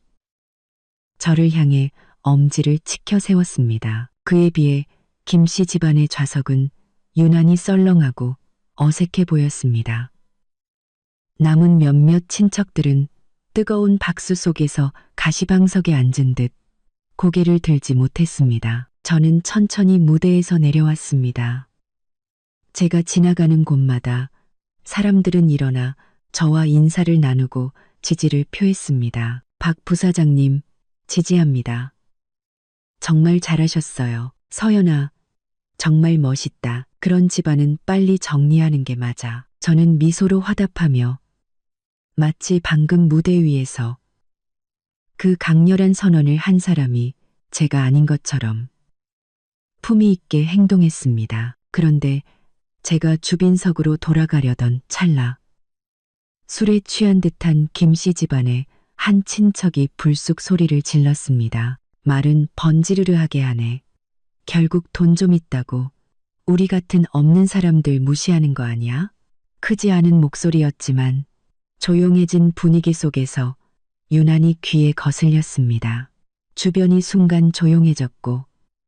저를 향해 엄지를 치켜 세웠습니다. 그에 비해 김씨 집안의 좌석은 유난히 썰렁하고 어색해 보였습니다. 남은 몇몇 친척들은 뜨거운 박수 속에서 가시방석에 앉은 듯 고개를 들지 못했습니다. 저는 천천히 무대에서 내려왔습니다. 제가 지나가는 곳마다 사람들은 일어나 저와 인사를 나누고 지지를 표했습니다. 박 부사장님, 지지합니다. 정말 잘하셨어요. 서연아, 정말 멋있다. 그런 집안은 빨리 정리하는 게 맞아. 저는 미소로 화답하며 마치 방금 무대 위에서 그 강렬한 선언을 한 사람이 제가 아닌 것처럼 품위 있게 행동했습니다. 그런데 제가 주빈석으로 돌아가려던 찰나 술에 취한 듯한 김씨 집안의 한 친척이 불쑥 소리를 질렀습니다. 말은 번지르르하게 하네. 결국 돈 좀 있다고 우리 같은 없는 사람들 무시하는 거 아니야? 크지 않은 목소리였지만 조용해진 분위기 속에서 유난히 귀에 거슬렸습니다. 주변이 순간 조용해졌고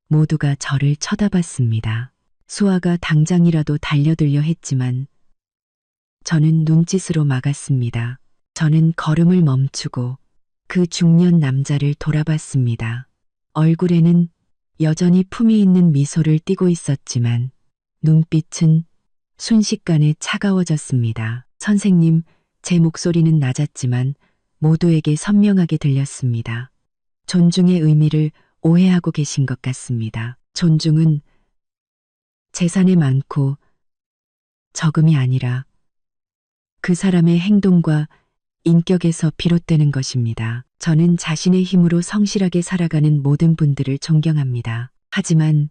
모두가 저를 쳐다봤습니다. 수아가 당장이라도 달려들려 했지만 저는 눈짓으로 막았습니다. 저는 걸음을 멈추고 그 중년 남자를 돌아봤습니다. 얼굴에는 여전히 품위 있는 미소를 띠고 있었지만 눈빛은 순식간에 차가워졌습니다. 선생님, 제 목소리는 낮았지만 모두에게 선명하게 들렸습니다. 존중의 의미를 오해하고 계신 것 같습니다. 존중은 재산에 많고 적음이 아니라 그 사람의 행동과 인격에서 비롯되는 것입니다. 저는 자신의 힘으로 성실하게 살아가는 모든 분들을 존경합니다. 하지만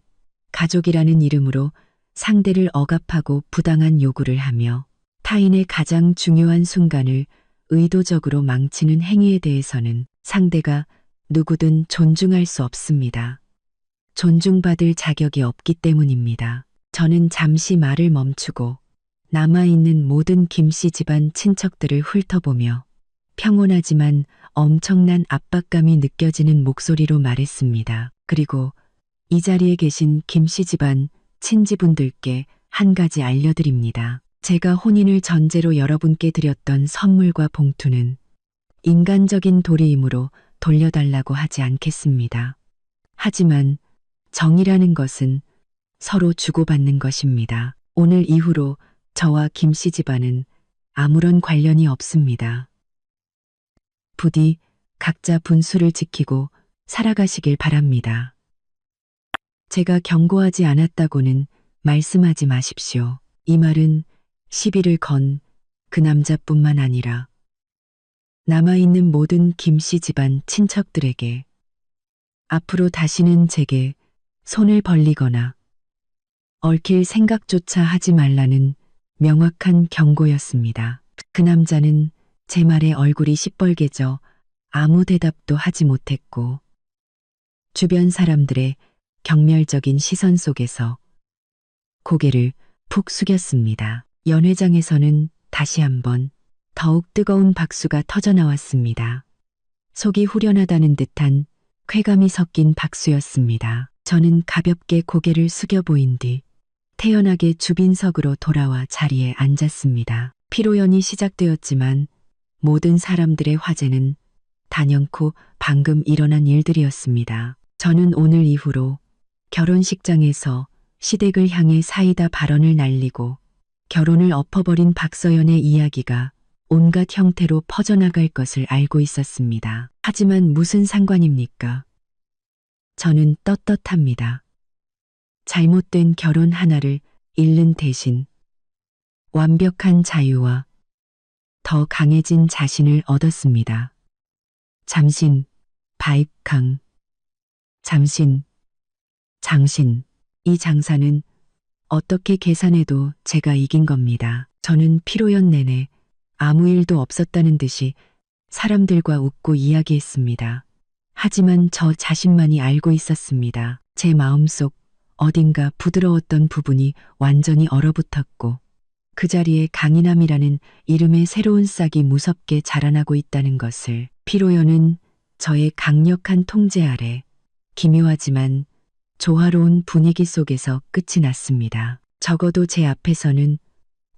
가족이라는 이름으로 상대를 억압하고 부당한 요구를 하며 타인의 가장 중요한 순간을 의도적으로 망치는 행위에 대해서는 상대가 누구든 존중할 수 없습니다. 존중받을 자격이 없기 때문입니다. 저는 잠시 말을 멈추고 남아있는 모든 김씨 집안 친척들을 훑어보며 평온하지만 엄청난 압박감이 느껴지는 목소리로 말했습니다. 그리고 이 자리에 계신 김씨 집안 친지분들께 한 가지 알려드립니다. 제가 혼인을 전제로 여러분께 드렸던 선물과 봉투는 인간적인 도리이므로 돌려달라고 하지 않겠습니다. 하지만 정이라는 것은 서로 주고받는 것입니다. 오늘 이후로 저와 김씨 집안은 아무런 관련이 없습니다. 부디 각자 분수를 지키고 살아가시길 바랍니다. 제가 경고하지 않았다고는 말씀하지 마십시오. 이 말은 시비를 건 그 남자뿐만 아니라 남아있는 모든 김씨 집안 친척들에게 앞으로 다시는 제게 손을 벌리거나 얽힐 생각조차 하지 말라는 명확한 경고였습니다. 그 남자는 제 말에 얼굴이 시뻘개져 아무 대답도 하지 못했고 주변 사람들의 경멸적인 시선 속에서 고개를 푹 숙였습니다. 연회장에서는 다시 한번 더욱 뜨거운 박수가 터져나왔습니다. 속이 후련하다는 듯한 쾌감이 섞인 박수였습니다. 저는 가볍게 고개를 숙여 보인 뒤 태연하게 주빈석으로 돌아와 자리에 앉았습니다. 피로연이 시작되었지만 모든 사람들의 화제는 단연코 방금 일어난 일들이었습니다. 저는 오늘 이후로 결혼식장에서 시댁을 향해 사이다 발언을 날리고 결혼을 엎어버린 박서연의 이야기가 온갖 형태로 퍼져나갈 것을 알고 있었습니다. 하지만 무슨 상관입니까? 저는 떳떳합니다. 잘못된 결혼 하나를 잃는 대신 완벽한 자유와 더 강해진 자신을 얻었습니다. 잠신, 바익강, 잠신, 장신. 이 장사는 어떻게 계산해도 제가 이긴 겁니다. 저는 피로연 내내 아무 일도 없었다는 듯이 사람들과 웃고 이야기했습니다. 하지만 저 자신만이 알고 있었습니다. 제 마음속 어딘가 부드러웠던 부분이 완전히 얼어붙었고 그 자리에 강인함이라는 이름의 새로운 싹이 무섭게 자라나고 있다는 것을. 피로연은 저의 강력한 통제 아래 기묘하지만 조화로운 분위기 속에서 끝이 났습니다. 적어도 제 앞에서는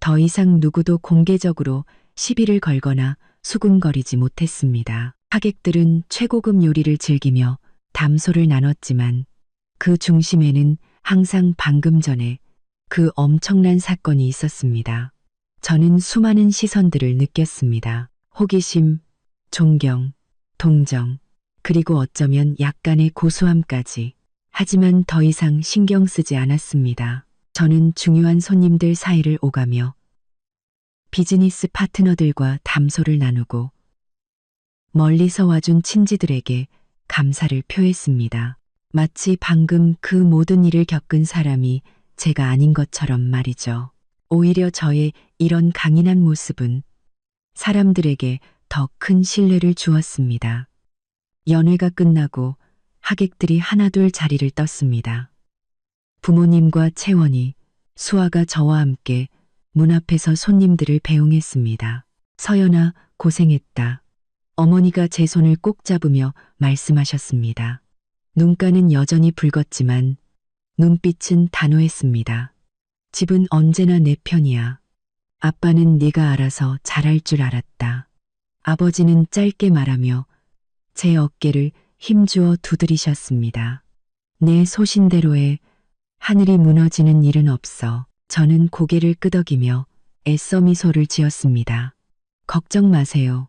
더 이상 누구도 공개적으로 시비를 걸거나 수군거리지 못했습니다. 하객들은 최고급 요리를 즐기며 담소를 나눴지만 그 중심에는 항상 방금 전에 그 엄청난 사건이 있었습니다. 저는 수많은 시선들을 느꼈습니다. 호기심, 존경, 동정, 그리고 어쩌면 약간의 고소함까지. 하지만 더 이상 신경 쓰지 않았습니다. 저는 중요한 손님들 사이를 오가며 비즈니스 파트너들과 담소를 나누고 멀리서 와준 친지들에게 감사를 표했습니다. 마치 방금 그 모든 일을 겪은 사람이 제가 아닌 것처럼 말이죠. 오히려 저의 이런 강인한 모습은 사람들에게 더 큰 신뢰를 주었습니다. 연회가 끝나고 하객들이 하나둘 자리를 떴습니다. 부모님과 채원이, 수아가 저와 함께 문 앞에서 손님들을 배웅했습니다. 서연아, 고생했다. 어머니가 제 손을 꼭 잡으며 말씀하셨습니다. 눈가는 여전히 붉었지만 눈빛은 단호했습니다. 집은 언제나 내 편이야. 아빠는 네가 알아서 잘할 줄 알았다. 아버지는 짧게 말하며 제 어깨를 힘주어 두드리셨습니다. 내 소신대로에 하늘이 무너지는 일은 없어. 저는 고개를 끄덕이며 애써 미소를 지었습니다. 걱정 마세요.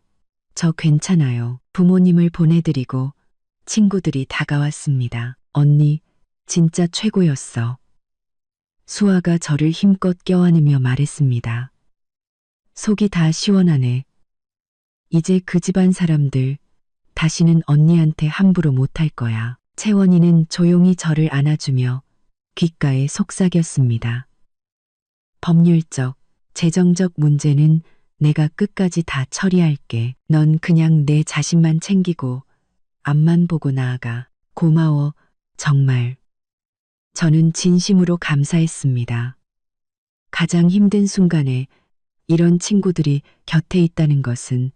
저 괜찮아요. 부모님을 보내드리고 친구들이 다가왔습니다. 언니, 진짜 최고였어. 수아가 저를 힘껏 껴안으며 말했습니다. 속이 다 시원하네. 이제 그 집안 사람들 다시는 언니한테 함부로 못할 거야. 채원이는 조용히 저를 안아주며 귓가에 속삭였습니다. 법률적, 재정적 문제는 내가 끝까지 다 처리할게. 넌 그냥 내 자신만 챙기고 앞만 보고 나아가. 고마워, 정말. 저는 진심으로 감사했습니다. 가장 힘든 순간에 이런 친구들이 곁에 있다는 것은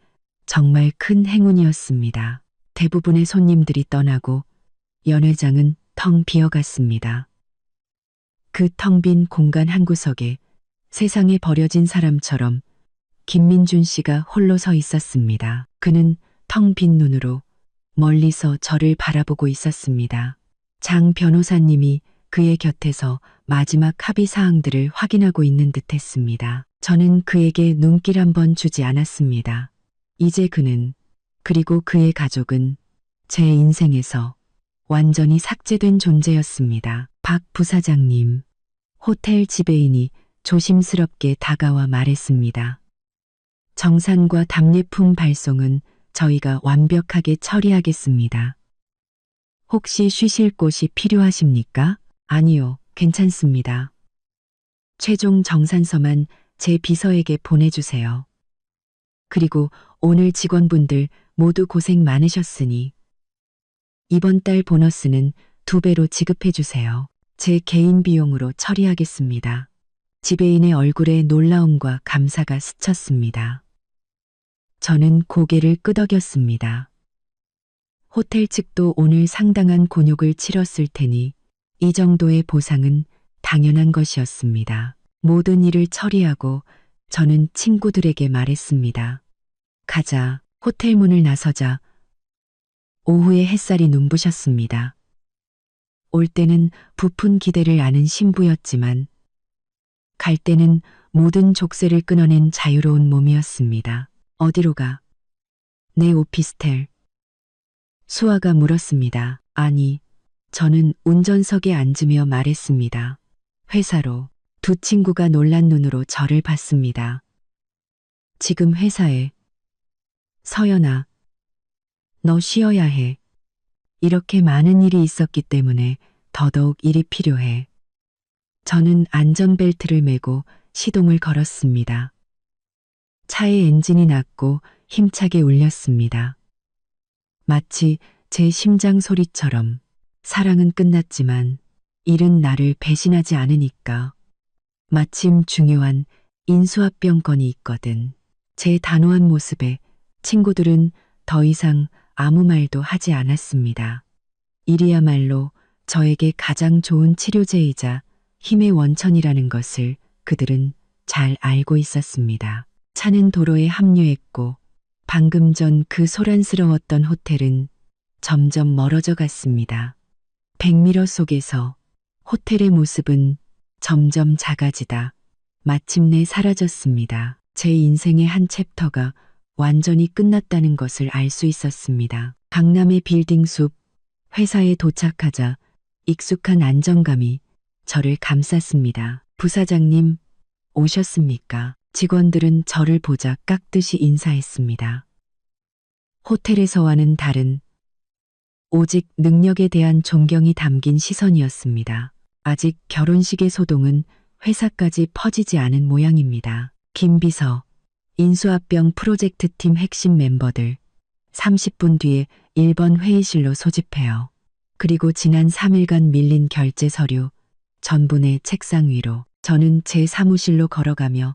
정말 큰 행운이었습니다. 대부분의 손님들이 떠나고 연회장은 텅 비어갔습니다. 그 텅 빈 공간 한 구석에 세상에 버려진 사람처럼 김민준 씨가 홀로 서 있었습니다. 그는 텅 빈 눈으로 멀리서 저를 바라보고 있었습니다. 장 변호사님이 그의 곁에서 마지막 합의 사항들을 확인하고 있는 듯 했습니다. 저는 그에게 눈길 한번 주지 않았습니다. 이제 그는, 그리고 그의 가족은 제 인생에서 완전히 삭제된 존재였습니다. 박 부사장님, 호텔 지배인이 조심스럽게 다가와 말했습니다. 정산과 답례품 발송은 저희가 완벽하게 처리하겠습니다. 혹시 쉬실 곳이 필요하십니까? 아니요, 괜찮습니다. 최종 정산서만 제 비서에게 보내주세요. 그리고 오늘 직원분들 모두 고생 많으셨으니 이번 달 보너스는 2배로 지급해주세요. 제 개인 비용으로 처리하겠습니다. 지배인의 얼굴에 놀라움과 감사가 스쳤습니다. 저는 고개를 끄덕였습니다. 호텔 측도 오늘 상당한 곤욕을 치렀을 테니 이 정도의 보상은 당연한 것이었습니다. 모든 일을 처리하고 저는 친구들에게 말했습니다. 가자. 호텔 문을 나서자 오후에 햇살이 눈부셨습니다. 올 때는 부푼 기대를 아는 신부였지만 갈 때는 모든 족쇄를 끊어낸 자유로운 몸이었습니다. 어디로 가? 내 오피스텔. 수아가 물었습니다. 아니, 저는 운전석에 앉으며 말했습니다. 회사로. 두 친구가 놀란 눈으로 저를 봤습니다. 지금 회사에. 서연아, 너 쉬어야 해. 이렇게 많은 일이 있었기 때문에 더더욱 일이 필요해. 저는 안전벨트를 매고 시동을 걸었습니다. 차의 엔진이 났고 힘차게 울렸습니다. 마치 제 심장 소리처럼. 사랑은 끝났지만 일은 나를 배신하지 않으니까. 마침 중요한 인수합병 건이 있거든. 제 단호한 모습에 친구들은 더 이상 아무 말도 하지 않았습니다. 일이야말로 저에게 가장 좋은 치료제이자 힘의 원천이라는 것을 그들은 잘 알고 있었습니다. 차는 도로에 합류했고 방금 전 그 소란스러웠던 호텔은 점점 멀어져 갔습니다. 백미러 속에서 호텔의 모습은 점점 작아지다 마침내 사라졌습니다. 제 인생의 한 챕터가 완전히 끝났다는 것을 알 수 있었습니다. 강남의 빌딩 숲, 회사에 도착하자 익숙한 안정감이 저를 감쌌습니다. 부사장님, 오셨습니까? 직원들은 저를 보자 깍듯이 인사했습니다. 호텔에서와는 다른 오직 능력에 대한 존경이 담긴 시선이었습니다. 아직 결혼식의 소동은 회사까지 퍼지지 않은 모양입니다. 김 비서, 인수합병 프로젝트팀 핵심 멤버들 30분 뒤에 1번 회의실로 소집해요. 그리고 지난 3일간 밀린 결제 서류 전부 내 책상 위로. 저는 제 사무실로 걸어가며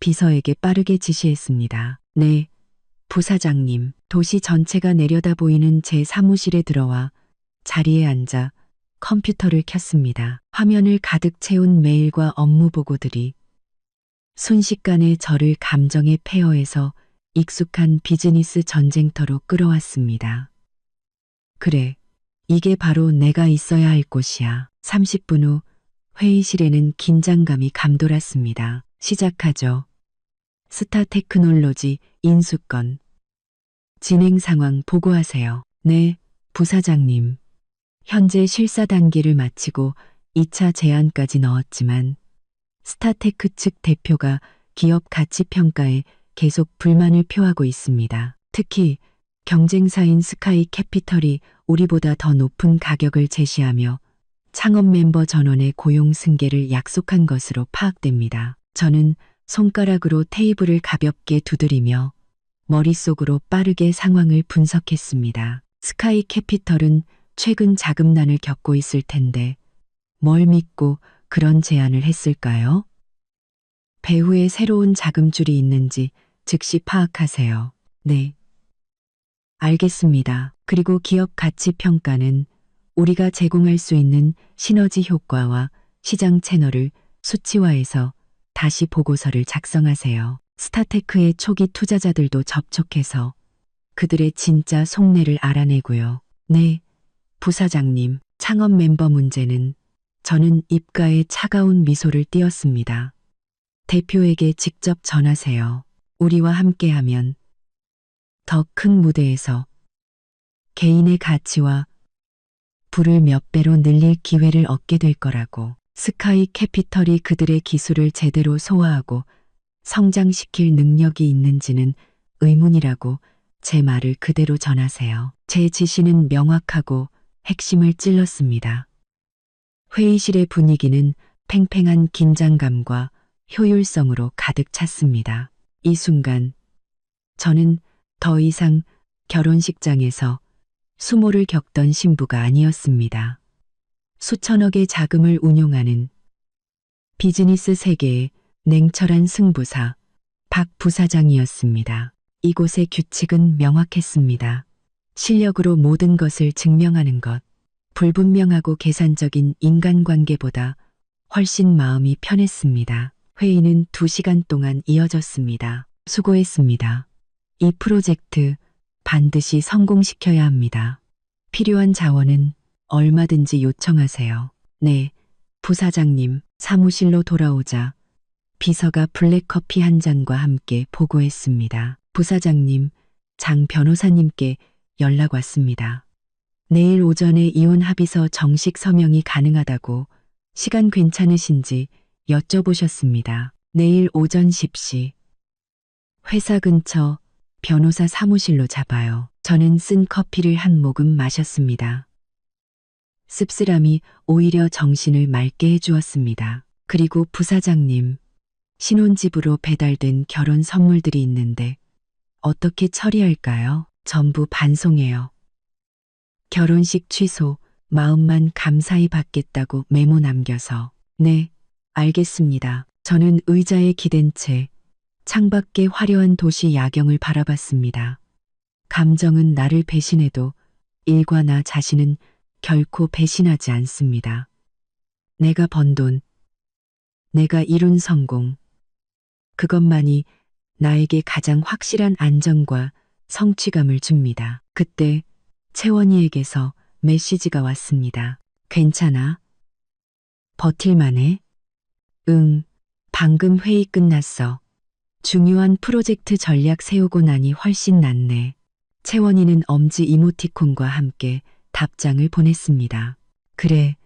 비서에게 빠르게 지시했습니다. 네, 부사장님. 도시 전체가 내려다 보이는 제 사무실에 들어와 자리에 앉아 컴퓨터를 켰습니다. 화면을 가득 채운 메일과 업무 보고들이 순식간에 저를 감정의 폐허에서 익숙한 비즈니스 전쟁터로 끌어왔습니다. 그래, 이게 바로 내가 있어야 할 곳이야. 30분 후 회의실에는 긴장감이 감돌았습니다. 시작하죠. 스타테크놀로지 인수건. 진행 상황 보고하세요. 네, 부사장님. 현재 실사 단계를 마치고 2차 제안까지 넣었지만 스타테크 측 대표가 기업 가치 평가에 계속 불만을 표하고 있습니다. 특히 경쟁사인 스카이 캐피털이 우리보다 더 높은 가격을 제시하며 창업 멤버 전원의 고용 승계를 약속한 것으로 파악됩니다. 저는 손가락으로 테이블을 가볍게 두드리며 머릿속으로 빠르게 상황을 분석했습니다. 스카이 캐피털은 최근 자금난을 겪고 있을 텐데 뭘 믿고 그런 제안을 했을까요? 배후에 새로운 자금줄이 있는지 즉시 파악하세요. 네. 알겠습니다. 그리고 기업 가치 평가는 우리가 제공할 수 있는 시너지 효과와 시장 채널을 수치화해서 다시 보고서를 작성하세요. 스타테크의 초기 투자자들도 접촉해서 그들의 진짜 속내를 알아내고요. 네, 부사장님. 창업 멤버 문제는 저는 입가에 차가운 미소를 띄었습니다. 대표에게 직접 전하세요. 우리와 함께하면 더 큰 무대에서 개인의 가치와 부를 몇 배로 늘릴 기회를 얻게 될 거라고. 스카이 캐피털이 그들의 기술을 제대로 소화하고 성장시킬 능력이 있는지는 의문이라고 제 말을 그대로 전하세요. 제 지시는 명확하고 핵심을 찔렀습니다. 회의실의 분위기는 팽팽한 긴장감과 효율성으로 가득 찼습니다. 이 순간 저는 더 이상 결혼식장에서 수모를 겪던 신부가 아니었습니다. 수천억의 자금을 운용하는 비즈니스 세계의 냉철한 승부사 박 부사장이었습니다. 이곳의 규칙은 명확했습니다. 실력으로 모든 것을 증명하는 것, 불분명하고 계산적인 인간관계보다 훨씬 마음이 편했습니다. 회의는 2시간 동안 이어졌습니다. 수고했습니다. 이 프로젝트 반드시 성공시켜야 합니다. 필요한 자원은 얼마든지 요청하세요. 네, 부사장님. 사무실로 돌아오자 비서가 블랙커피 한 잔과 함께 보고했습니다. 부사장님, 장 변호사님께 연락 왔습니다. 내일 오전에 이혼 합의서 정식 서명이 가능하다고 시간 괜찮으신지 여쭤보셨습니다. 내일 오전 10시. 회사 근처 변호사 사무실로 잡아요. 저는 쓴 커피를 한 모금 마셨습니다. 씁쓸함이 오히려 정신을 맑게 해주었습니다. 그리고 부사장님, 신혼집으로 배달된 결혼 선물들이 있는데 어떻게 처리할까요? 전부 반송해요. 결혼식 취소, 마음만 감사히 받겠다고 메모 남겨서. 네, 알겠습니다. 저는 의자에 기댄 채 창밖의 화려한 도시 야경을 바라봤습니다. 감정은 나를 배신해도 일과 나 자신은 결코 배신하지 않습니다. 내가 번 돈, 내가 이룬 성공, 그것만이 나에게 가장 확실한 안정과 성취감을 줍니다. 그때 채원이에게서 메시지가 왔습니다. 괜찮아? 버틸만해? 응, 방금 회의 끝났어. 중요한 프로젝트 전략 세우고 나니 훨씬 낫네. 채원이는 엄지 이모티콘과 함께 답장을 보냈습니다. 그래,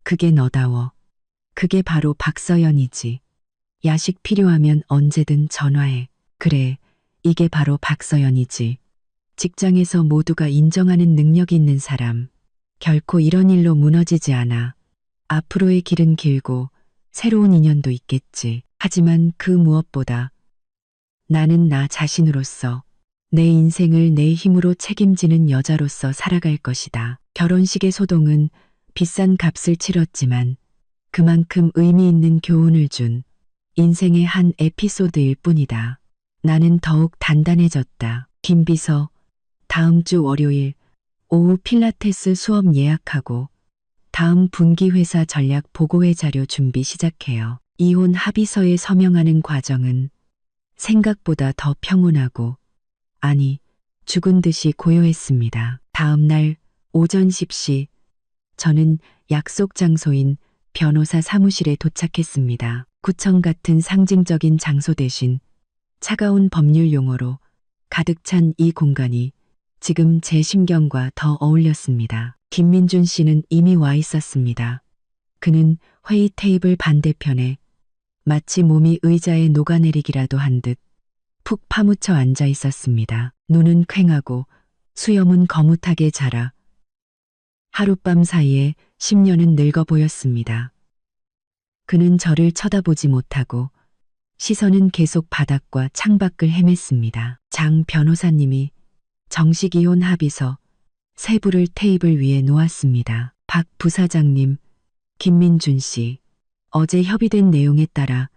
그게 너다워. 그게 바로 박서연이지. 야식 필요하면 언제든 전화해. 그래, 이게 바로 박서연이지. 직장에서 모두가 인정하는 능력 있는 사람. 결코 이런 일로 무너지지 않아. 앞으로의 길은 길고 새로운 인연도 있겠지. 하지만 그 무엇보다 나는 나 자신으로서 내 인생을 내 힘으로 책임지는 여자로서 살아갈 것이다. 결혼식의 소동은 비싼 값을 치렀지만 그만큼 의미 있는 교훈을 준 인생의 한 에피소드일 뿐이다. 나는 더욱 단단해졌다. 김비서, 다음 주 월요일 오후 필라테스 수업 예약하고 다음 분기회사 전략 보고회 자료 준비 시작해요. 이혼 합의서에 서명하는 과정은 생각보다 더 평온하고, 아니, 죽은 듯이 고요했습니다. 다음 날 오전 10시 저는 약속 장소인 변호사 사무실에 도착했습니다. 구청 같은 상징적인 장소 대신 차가운 법률 용어로 가득 찬 이 공간이 지금 제 심경과 더 어울렸습니다. 김민준 씨는 이미 와 있었습니다. 그는 회의 테이블 반대편에 마치 몸이 의자에 녹아내리기라도 한 듯 푹 파묻혀 앉아 있었습니다. 눈은 퀭하고 수염은 거뭇하게 자라 하룻밤 사이에 10년은 늙어 보였습니다. 그는 저를 쳐다보지 못하고 시선은 계속 바닥과 창밖을 헤맸습니다. 장 변호사님이 정식 이혼 합의서 세 부를 테이블 위에 놓았습니다. 박 부사장님, 김민준 씨, 어제 협의된 내용에 따라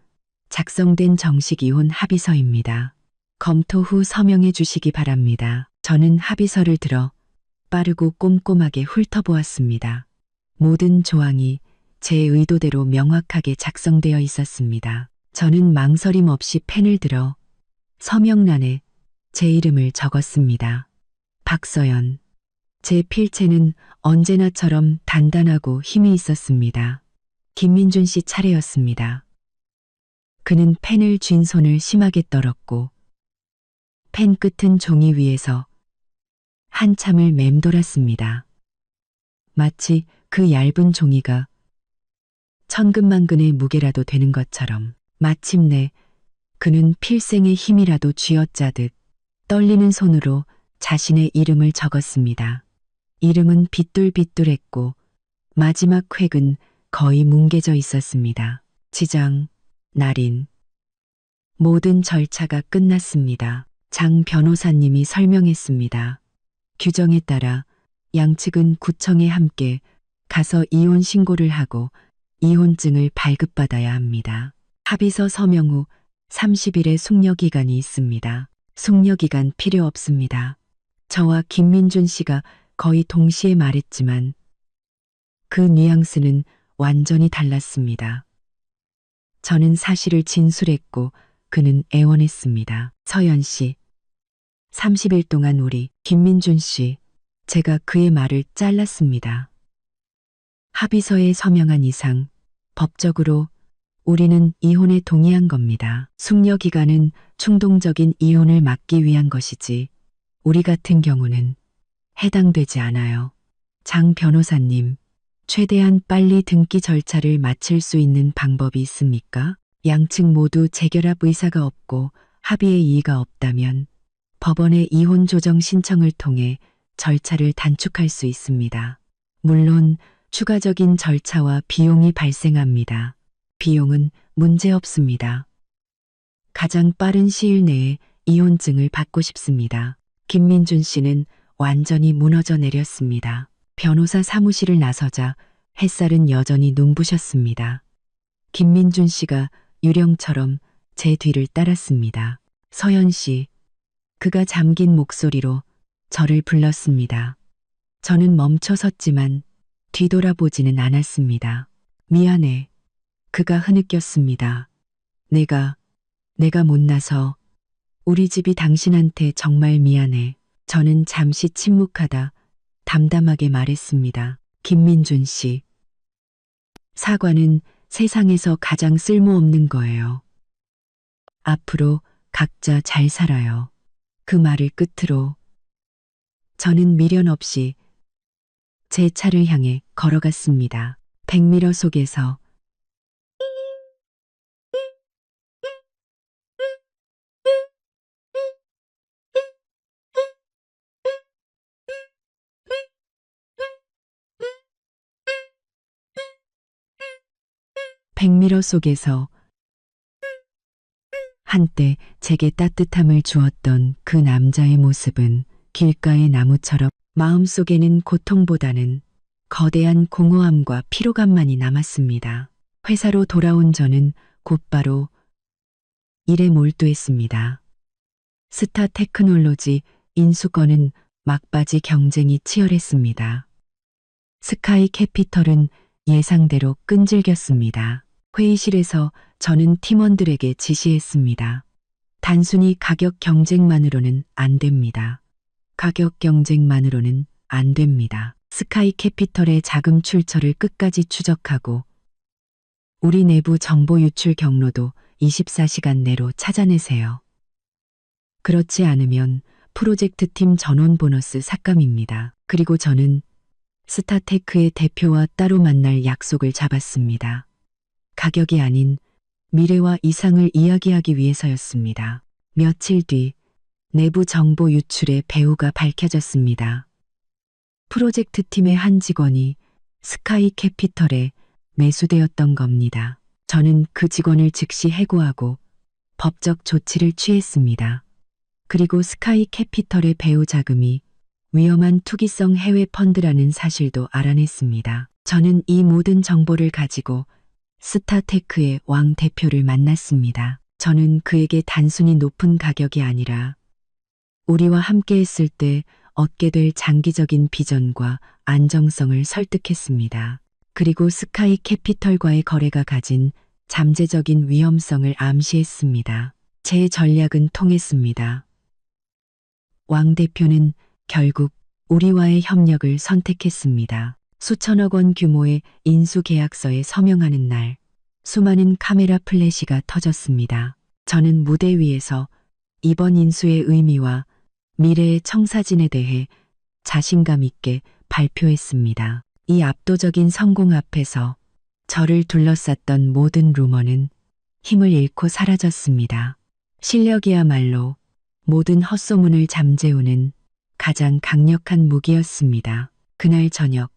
작성된 정식 이혼 합의서입니다. 검토 후 서명해 주시기 바랍니다. 저는 합의서를 들어 빠르고 꼼꼼하게 훑어보았습니다. 모든 조항이 제 의도대로 명확하게 작성되어 있었습니다. 저는 망설임 없이 펜을 들어 서명란에 제 이름을 적었습니다. 박서연. 제 필체는 언제나처럼 단단하고 힘이 있었습니다. 김민준 씨 차례였습니다. 그는 펜을 쥔 손을 심하게 떨었고 펜 끝은 종이 위에서 한참을 맴돌았습니다. 마치 그 얇은 종이가 천근만근의 무게라도 되는 것처럼. 마침내 그는 필생의 힘이라도 쥐어짜듯 떨리는 손으로 자신의 이름을 적었습니다. 이름은 비뚤비뚤했고 마지막 획은 거의 뭉개져 있었습니다. 지장, 날인. 모든 절차가 끝났습니다. 장 변호사님이 설명했습니다. 규정에 따라 양측은 구청에 함께 가서 이혼 신고를 하고 이혼증을 발급받아야 합니다. 합의서 서명 후 30일의 숙려기간이 있습니다. 숙려기간 필요 없습니다. 저와 김민준 씨가 거의 동시에 말했지만 그 뉘앙스는 완전히 달랐습니다. 저는 사실을 진술했고 그는 애원했습니다. 서연 씨, 30일 동안 우리 김민준 씨, 제가 그의 말을 잘랐습니다. 합의서에 서명한 이상 법적으로 우리는 이혼에 동의한 겁니다. 숙려 기간은 충동적인 이혼을 막기 위한 것이지 우리 같은 경우는 해당되지 않아요. 장 변호사님, 최대한 빨리 등기 절차를 마칠 수 있는 방법이 있습니까? 양측 모두 재결합 의사가 없고 합의의 이의가 없다면 법원에 이혼 조정 신청을 통해 절차를 단축할 수 있습니다. 물론 추가적인 절차와 비용이 발생합니다. 비용은 문제 없습니다. 가장 빠른 시일 내에 이혼증을 받고 싶습니다. 김민준 씨는 완전히 무너져 내렸습니다. 변호사 사무실을 나서자 햇살은 여전히 눈부셨습니다. 김민준 씨가 유령처럼 제 뒤를 따랐습니다. 서연 씨, 그가 잠긴 목소리로 저를 불렀습니다. 저는 멈춰 섰지만 뒤돌아보지는 않았습니다. 미안해. 그가 흐느꼈습니다. 내가 못나서 우리 집이 당신한테 정말 미안해. 저는 잠시 침묵하다 담담하게 말했습니다. 김민준 씨. 사과는 세상에서 가장 쓸모없는 거예요. 앞으로 각자 잘 살아요. 그 말을 끝으로 저는 미련 없이 제 차를 향해 걸어갔습니다. 백미러 속에서 백미러 속에서 한때 제게 따뜻함을 주었던 그 남자의 모습은 길가의 나무처럼 마음속에는 고통보다는 거대한 공허함과 피로감만이 남았습니다. 회사로 돌아온 저는 곧바로 일에 몰두했습니다. 스타 테크놀로지 인수권은 막바지 경쟁이 치열했습니다. 스카이 캐피털은 예상대로 끈질겼습니다. 회의실에서 저는 팀원들에게 지시했습니다. 단순히 가격 경쟁만으로는 안 됩니다. 가격 경쟁만으로는 안 됩니다. 스카이 캐피털의 자금 출처를 끝까지 추적하고 우리 내부 정보 유출 경로도 24시간 내로 찾아내세요. 그렇지 않으면 프로젝트 팀 전원 보너스 삭감입니다. 그리고 저는 스타테크의 대표와 따로 만날 약속을 잡았습니다. 가격이 아닌 미래와 이상을 이야기하기 위해서였습니다. 며칠 뒤 내부 정보 유출의 배후가 밝혀졌습니다. 프로젝트 팀의 한 직원이 스카이 캐피털에 매수되었던 겁니다. 저는 그 직원을 즉시 해고하고 법적 조치를 취했습니다. 그리고 스카이 캐피털의 배후 자금이 위험한 투기성 해외 펀드라는 사실도 알아냈습니다. 저는 이 모든 정보를 가지고 스타테크의 왕 대표를 만났습니다. 저는 그에게 단순히 높은 가격이 아니라 우리와 함께 했을 때 얻게 될 장기적인 비전과 안정성을 설득했습니다. 그리고 스카이 캐피털과의 거래가 가진 잠재적인 위험성을 암시했습니다. 제 전략은 통했습니다. 왕 대표는 결국 우리와의 협력을 선택했습니다. 수천억 원 규모의 인수 계약서에 서명하는 날, 수많은 카메라 플래시가 터졌습니다. 저는 무대 위에서 이번 인수의 의미와 미래의 청사진에 대해 자신감 있게 발표했습니다. 이 압도적인 성공 앞에서 저를 둘러쌌던 모든 루머는 힘을 잃고 사라졌습니다. 실력이야말로 모든 헛소문을 잠재우는 가장 강력한 무기였습니다. 그날 저녁,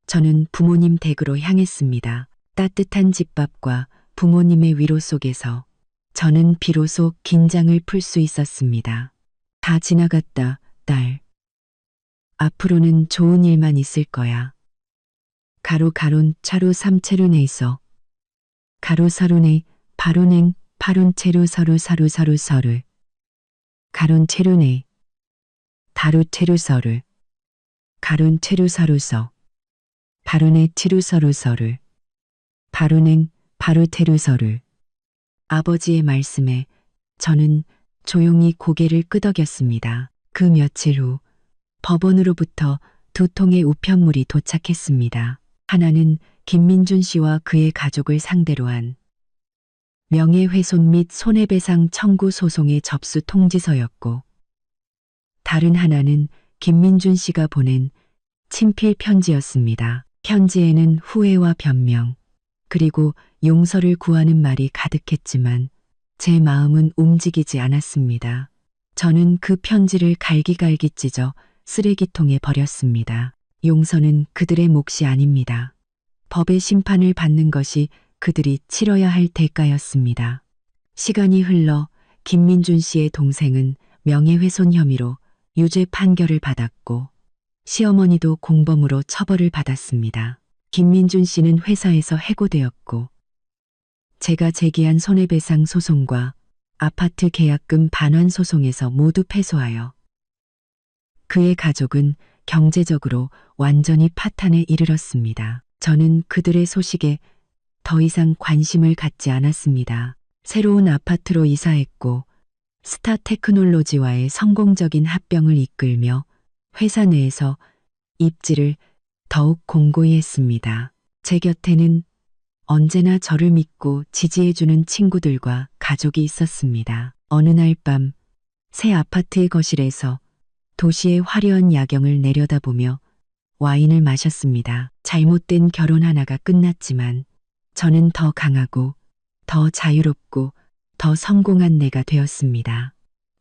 저는 부모님 댁으로 향했습니다. 따뜻한 집밥과 부모님의 위로 속에서 저는 비로소 긴장을 풀 수 있었습니다. 다 지나갔다, 딸. 앞으로는 좋은 일만 있을 거야. 가로 가론 차로 삼체로 내서 가로 서론에 바로냉 파론 체로 서로 사루 서루 서를 가론 체로네 다루 체루 서를 가론 체루 서루서 바론에 치루 서루 서를 바로냉 바로 테루 서를 아버지의 말씀에 저는 조용히 고개를 끄덕였습니다. 그 며칠 후 법원으로부터 두 통의 우편물이 도착했습니다. 하나는 김민준 씨와 그의 가족을 상대로 한 명예훼손 및 손해배상 청구 소송의 접수 통지서였고, 다른 하나는 김민준 씨가 보낸 친필 편지였습니다. 편지에는 후회와 변명, 그리고 용서를 구하는 말이 가득했지만 제 마음은 움직이지 않았습니다. 저는 그 편지를 갈기갈기 찢어 쓰레기통에 버렸습니다. 용서는 그들의 몫이 아닙니다. 법의 심판을 받는 것이 그들이 치러야 할 대가였습니다. 시간이 흘러 김민준 씨의 동생은 명예훼손 혐의로 유죄 판결을 받았고, 시어머니도 공범으로 처벌을 받았습니다. 김민준 씨는 회사에서 해고되었고, 제가 제기한 손해배상 소송과 아파트 계약금 반환 소송에서 모두 패소하여 그의 가족은 경제적으로 완전히 파탄에 이르렀습니다. 저는 그들의 소식에 더 이상 관심을 갖지 않았습니다. 새로운 아파트로 이사했고 스타 테크놀로지와의 성공적인 합병을 이끌며 회사 내에서 입지를 더욱 공고히 했습니다. 제 곁에는 언제나 저를 믿고 지지해주는 친구들과 가족이 있었습니다. 어느 날 밤 새 아파트의 거실에서 도시의 화려한 야경을 내려다보며 와인을 마셨습니다. 잘못된 결혼 하나가 끝났지만 저는 더 강하고 더 자유롭고 더 성공한 내가 되었습니다.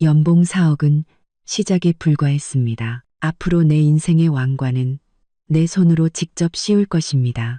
연봉 4억은 시작에 불과했습니다. 앞으로 내 인생의 왕관은 내 손으로 직접 씌울 것입니다.